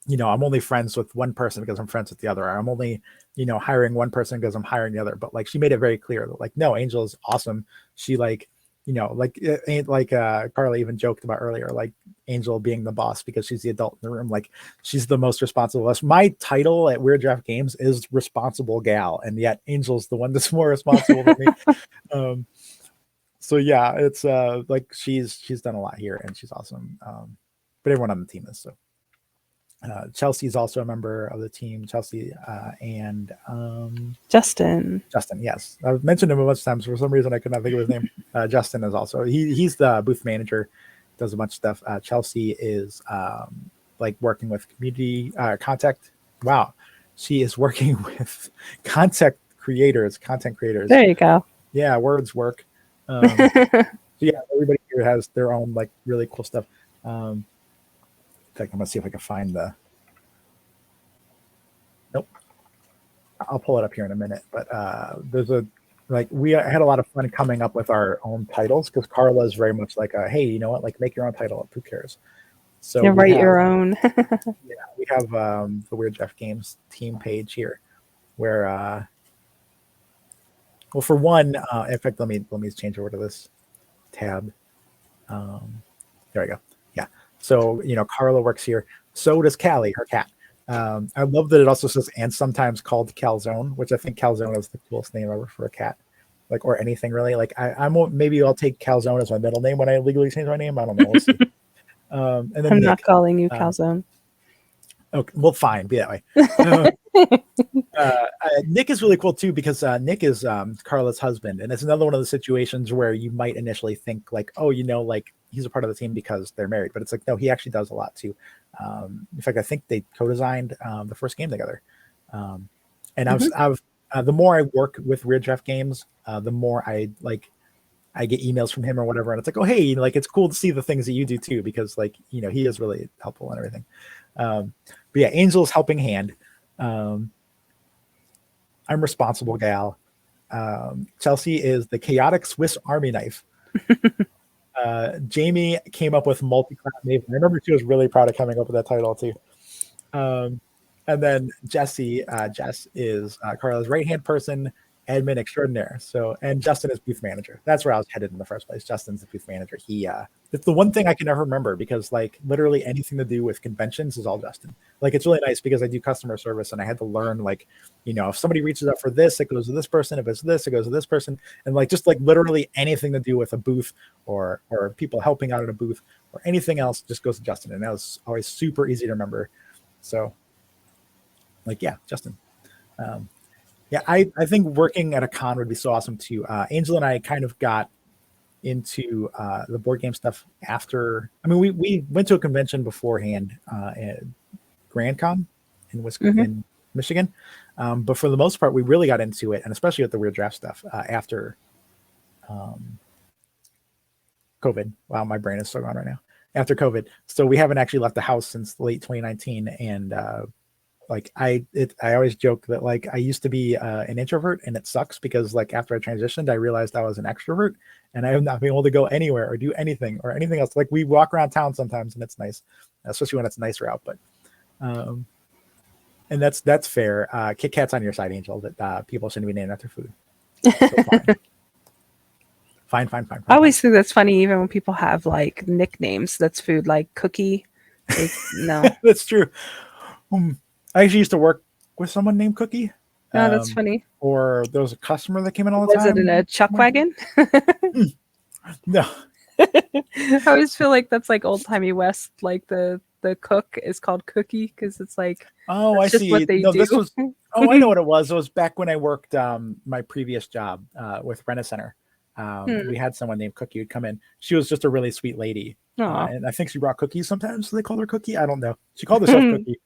I'm only friends with one person because I'm friends with the other. Or I'm only, hiring one person because I'm hiring the other. But like she made it very clear that like, no, Angel's awesome. She like, like it ain't like Carla even joked about earlier, like Angel being the boss because she's the adult in the room. Like she's the most responsible of us. My title at Weird Giraffe Games is responsible gal, and yet Angel's the one that's more responsible than me. So yeah, it's like she's done a lot here, and she's awesome. But everyone on the team is. So Chelsea's also a member of the team. Chelsea and Justin. Justin, yes, I've mentioned him a bunch of times. For some reason, I could not think of his name. Justin is also he's the booth manager, does a bunch of stuff. Chelsea is like working with community contact. Wow, she is working with content creators. There you go. Yeah, words work. So yeah, everybody here has their own like really cool stuff. In fact, I'm gonna see if I can find the. Nope, I'll pull it up here in a minute. But there's we had a lot of fun coming up with our own titles because Carla is very much like, hey, you know what? Like, make your own title up. Who cares? So you write your own. Yeah, we have the Weird Giraffe Games team page here, where well, for one, in fact, let me change over to this tab. There we go. Yeah. So, Carla works here. So does Callie, her cat. I love that it also says, and sometimes called Calzone, which I think Calzone is the coolest name ever for a cat, like, or anything really. Like, maybe I'll take Calzone as my middle name when I legally change my name. I don't know. We'll see. And then I'm Nick, not calling you Calzone. Okay, well, fine, be that way. Nick is really cool too because Nick is Carla's husband, and it's another one of the situations where you might initially think like, oh, like he's a part of the team because they're married, but it's like no, he actually does a lot too. In fact, I think they co-designed the first game together. And I've the more I work with Weird Giraffe Games, the more I get emails from him or whatever, and it's like, oh hey, like it's cool to see the things that you do too because like he is really helpful and everything. But yeah, Angel's helping hand. I'm responsible gal. Chelsea is the chaotic Swiss Army knife. Jamie came up with multi-class maven. I remember she was really proud of coming up with that title too. And then Jess is Carla's right-hand person, admin extraordinaire. So, and Justin is booth manager. That's where I was headed in the first place. Justin's the booth manager. It's the one thing I can never remember because like literally anything to do with conventions is all Justin. Like it's really nice because I do customer service and I had to learn like, if somebody reaches out for this, it goes to this person. If it's this, it goes to this person. And like, just like literally anything to do with a booth or people helping out at a booth or anything else just goes to Justin. And that was always super easy to remember. So like, yeah, Justin. Yeah, I think working at a con would be so awesome too. Angel and I kind of got into the board game stuff after. I mean, we went to a convention beforehand at Grand Con in Wisconsin, in Michigan. But for the most part, we really got into it, and especially with the Weird Giraffe stuff after um, COVID. Wow, my brain is so gone right now. After COVID, so we haven't actually left the house since late 2019, and like I always joke that like I used to be an introvert, and it sucks because like after I transitioned, I realized I was an extrovert, and I have not been able to go anywhere or do anything or anything else. Like we walk around town sometimes, and it's nice, especially when it's nicer out. But um, and that's fair. Kit Kat's on your side, Angel. That people shouldn't be named after food. So fine, I fine. always think that's funny, even when people have like nicknames that's food, like Cookie. Like, no. That's true. I actually used to work with someone named Cookie. No, that's Um, funny. or there was a customer that came in all the Was it in time. a chuck Somewhere. wagon? No. I always feel like that's like old timey West. Like the cook is called Cookie because it's like Oh, I that's just what see. they No, do. this was. Oh, I know what it was. It was back when I worked my previous job with Rena Center. Hmm. We had someone named Cookie who'd come in. She was just a really sweet lady, Aw. and I think she brought cookies sometimes. So they called her Cookie. I don't know. She called herself Cookie,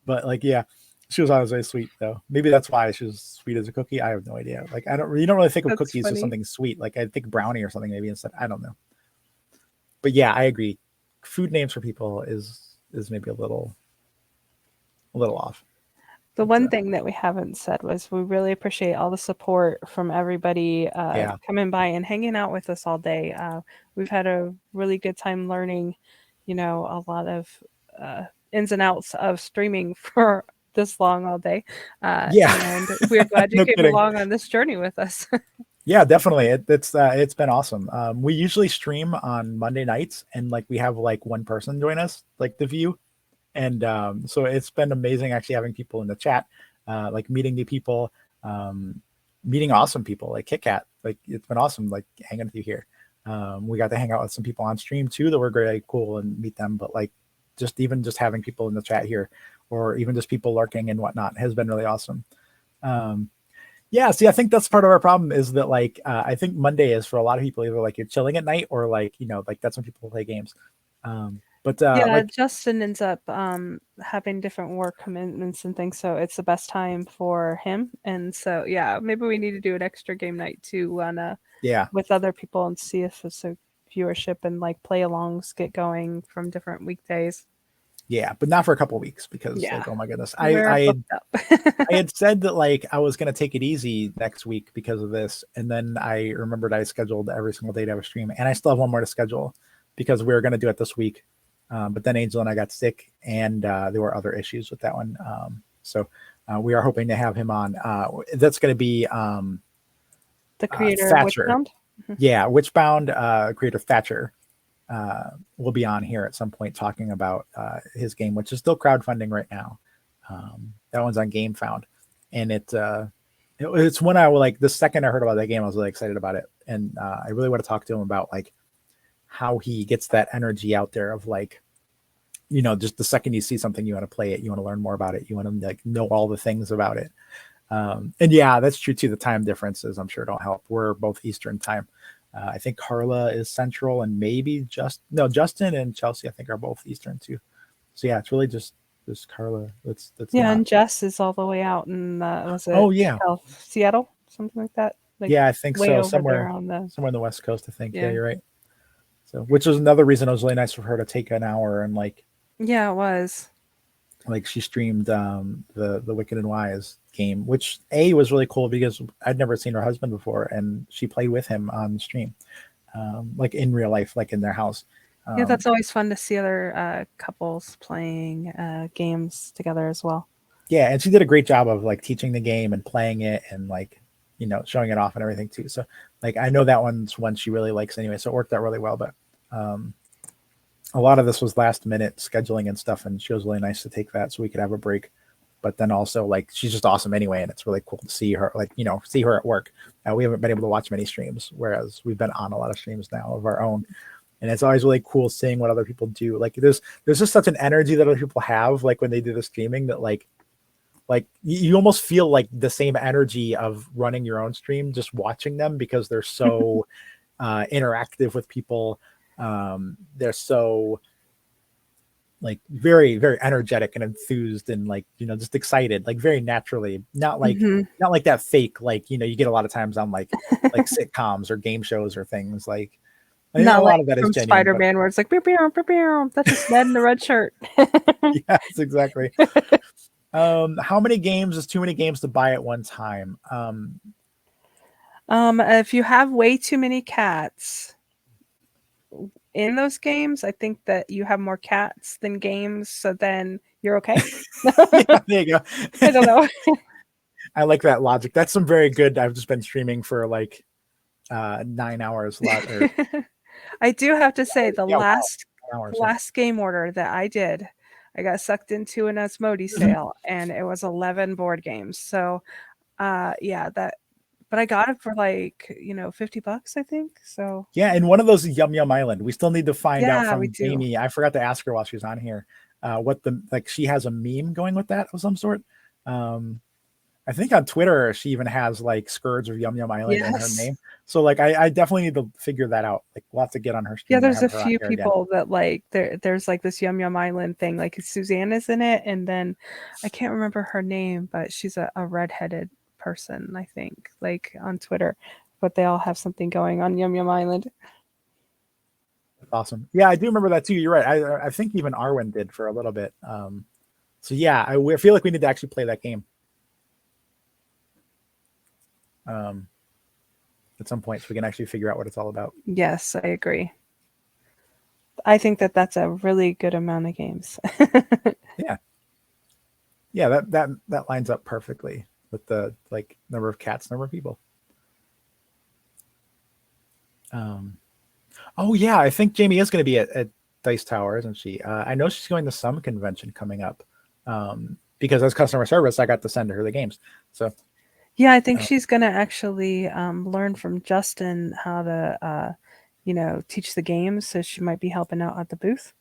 but like, yeah, she was always very sweet though. Maybe that's why she was sweet as a cookie. I have no idea. Like, I don't. You don't really think of That's cookies as funny. something sweet. Like, I think brownie or something maybe instead. I don't know. But yeah, I agree. Food names for people is maybe a little off. The But one thing that we haven't said was we really appreciate all the support from everybody yeah, coming by and hanging out with us all day. We've had a really good time learning, a lot of ins and outs of streaming for this long all day. yeah. And we're glad you No came kidding. along on this journey with us. Yeah, definitely. It's been awesome. We usually stream on Monday nights, and like we have like one person join us, like the view, and so it's been amazing actually having people in the chat, like meeting new people, um, meeting awesome people like Kit Kat. Like it's been awesome, like hanging with you here. We got to hang out with some people on stream too that were really cool and meet them. But like just having people in the chat here, or even just people lurking and whatnot, has been really awesome. Um, Yeah, see, I think that's part of our problem is that like I think Monday is for a lot of people either like you're chilling at night or like like that's when people play games. But Yeah, like Justin ends up having different work commitments and things, so it's the best time for him. And so, yeah, maybe we need to do an extra game night too on yeah, with other people and see if it's a viewership and like play alongs get going from different weekdays. yeah, but not for a couple of weeks because Yeah, like oh my goodness, we're booked up. I had said that like I was gonna take it easy next week because of this, and then I remembered I scheduled every single day to have a stream, and I still have one more to schedule because we were gonna do it this week. But then Angel and I got sick, and there were other issues with that one. So we are hoping to have him on. That's going to be The creator of Thatcher. Witchbound. Mhm. Yeah, Witchbound creator Thatcher will be on here at some point talking about his game, which is still crowdfunding right now. That one's on GameFound, and it's one I will like. The second I heard about that game, I was really excited about it, and I really want to talk to him about like how he gets that energy out there of like just the second you see something, you want to play it, you want to learn more about it, you want to like know all the things about it. And yeah, that's true too. The time differences, I'm sure, don't help. We're both Eastern time. I think Carla is Central, and maybe Justin and Chelsea, I think, are both Eastern too. So yeah, it's really just Carla. That's Yeah, not. and Jess is all the way out in was Oh it yeah, Seattle, something like that, like yeah, I think way so. over there on the Somewhere on the West Coast, I think. Yeah, yeah. you're right. So, which was another reason it was really nice for her to take an hour and Yeah, it was. like she streamed the Wicked and Wise game, which was really cool because I'd never seen her husband before, and she played with him on the stream, like in real life, like in their house. Yeah, Um, that's always fun to see other couples playing games together as well. yeah, and she did a great job of like teaching the game and playing it and like showing it off and everything too. So like I know that one's one she really likes anyway, so it worked out really well. But um, a lot of this was last minute scheduling and stuff, and she was really nice to take that so we could have a break. But then also like she's just awesome anyway, and it's really cool to see her like see her at work. We haven't been able to watch many streams, whereas we've been on a lot of streams now of our own, and it's always really cool seeing what other people do. Like there's just such an energy that other people have like when they do the streaming that like you almost feel like the same energy of running your own stream just watching them because they're so interactive with people. They're so like very, very energetic and enthused and like, just excited, like very naturally, Mhm. not like that fake, like, you get a lot of times on like sitcoms or game shows or things like, a Not like lot of that is from genuine, but Spider-Man where it's like, "Pew, pew, pew, pew." That's just Ned in the red shirt. yes, exactly. How many games is too many games to buy at one time? If you have way too many cats in those games, I think that you have more cats than games, so then you're okay. Yeah, there you I go. don't know. I like that logic. That's some very good. I've just been streaming for like 9 hours or I do have to say the yeah, wow, last 9 hours. the Yeah. last game order that I did, I got sucked into an Asmodee Mhm. sale, and it was 11 board games. So, yeah, that but I got it for like, $50, I think. So, Yeah, and one of those is Yum Yum Island. We still need to find out yeah, we from do. Jamie. I forgot to ask her while she was on here. What the like she has a meme going with that of some sort. Um, I think on Twitter she even has like Scourge or Yum Yum Island in her Yes. name. So like I definitely need to figure that out. Like we'll have to get on her Yeah, stream and there's have a her on few here again. people that like there's like this Yum Yum Island thing. Like Suzanne is in it, and then I can't remember her name, but she's a redheaded person, I think, like on Twitter. But they all have something going on Yum Yum Island. That's awesome. Yeah, I do remember that too. You're right. I think even Arwen did for a little bit. So yeah, I feel like we need to actually play that game um, at some point so we can actually figure out what it's all about. Yes, I agree. I think that that's a really good amount of games. Yeah, yeah, that lines up perfectly with the like number of cats, number of people. Um, oh yeah, I think Jamie is going to be at Dice Tower, isn't she? I know she's going to some convention coming up. Because as customer service, I got to send her the games. So, Yeah, I think uh, she's gonna actually learn from Justin how to, teach the games. So she might be helping out at the booth.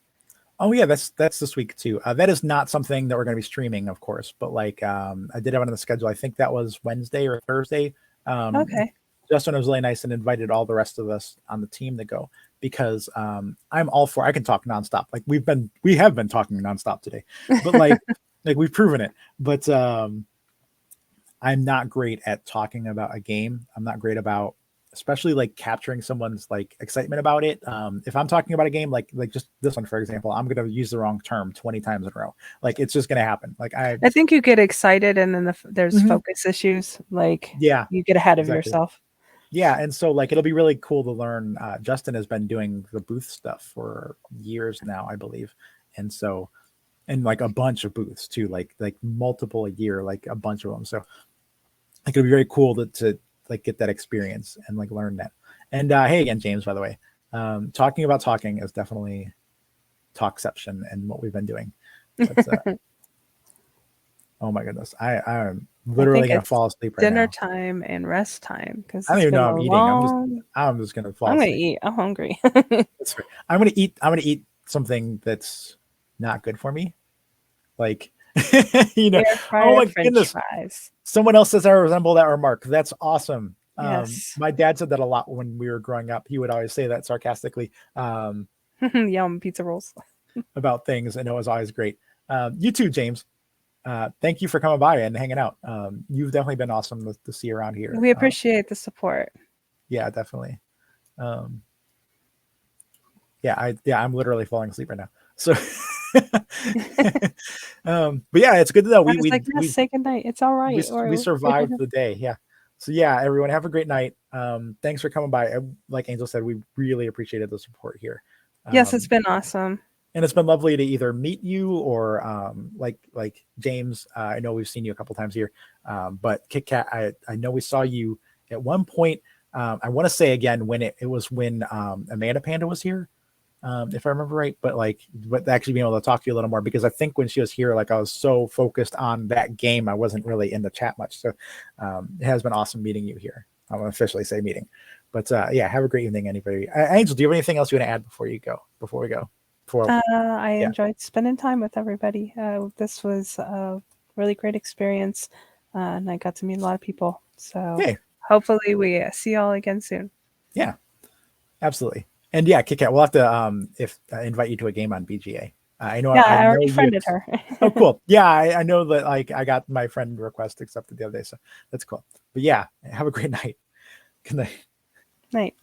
oh yeah, that's this week too. That is not something that we're going to be streaming, of course, but like I did have it on the schedule. I think that was Wednesday or Thursday. Um, Okay. Justin was really nice and invited all the rest of us on the team to go because I'm all for. I can talk nonstop. Like we have been talking nonstop today, but like we've proven it. But I'm not great at talking about a game. I'm not great about especially like capturing someone's like excitement about it. If I'm talking about a game like just this one for example, I'm gonna use the wrong term 20 times in a row. Like it's just gonna happen. Like I I think you get excited, and then there's Mhm. focus issues. Like Yeah, you get ahead of exactly. yourself. Yeah, and so like it'll be really cool to learn. Justin has been doing the booth stuff for years now, I believe, and so and like a bunch of booths too, like multiple a year, like a bunch of them. So like it'll be very cool to like get that experience and like learn that. And hey again, James, by the way, talking about talking is definitely talkception and what we've been doing. But oh my goodness, I'm I literally think gonna it's fall asleep right dinner now. time and rest time because I don't it's even been know a I'm eating. long. I'm just gonna fall I'm gonna asleep. eat. I'm hungry. That's fair. I'm gonna eat something that's not good for me. Like you know, Air oh fryer my French goodness. fries. Someone else says I resemble that remark. That's awesome. Yes. My dad said that a lot when we were growing up. He would always say that sarcastically Yum, pizza rolls. about things, and it was always great. You too, James. Thank you for coming by and hanging out. You've definitely been awesome to see around here. We appreciate the support. Yeah, definitely. Um, I'm literally falling asleep right now. So, but yeah, it's good to know I we was we like, "Yes, we say goodnight. It's all we right." we Or survived the day. Yeah. So yeah, everyone have a great night. Thanks for coming by. Like Angel said, we really appreciated the support here. yes, it's Um, been awesome. and it's been lovely to either meet you or like James. I know we've seen you a couple times here, but Kit Kat, I know we saw you at one point. I want to say again when it was when Amanda Panda was here, if I remember right. But actually being able to talk to you a little more because I think when she was here, like I was so focused on that game, I wasn't really in the chat much. So it has been awesome meeting you here. I'm gonna officially say meeting, but yeah, have a great evening, anybody. Angel, do you have anything else you want to add before you go? Before we go, before I yeah, enjoyed spending time with everybody. This was a really great experience, and I got to meet a lot of people. So hey, hopefully we see y'all again soon. yeah, absolutely, and yeah, Kit Kat, we'll have to if invite you to a game on BGA. I know. Yeah, I I know already you. friended her. Oh, cool. Yeah, I know that. Like, I got my friend request accepted the other day, so that's cool. But yeah, have a great night. Good night. Night.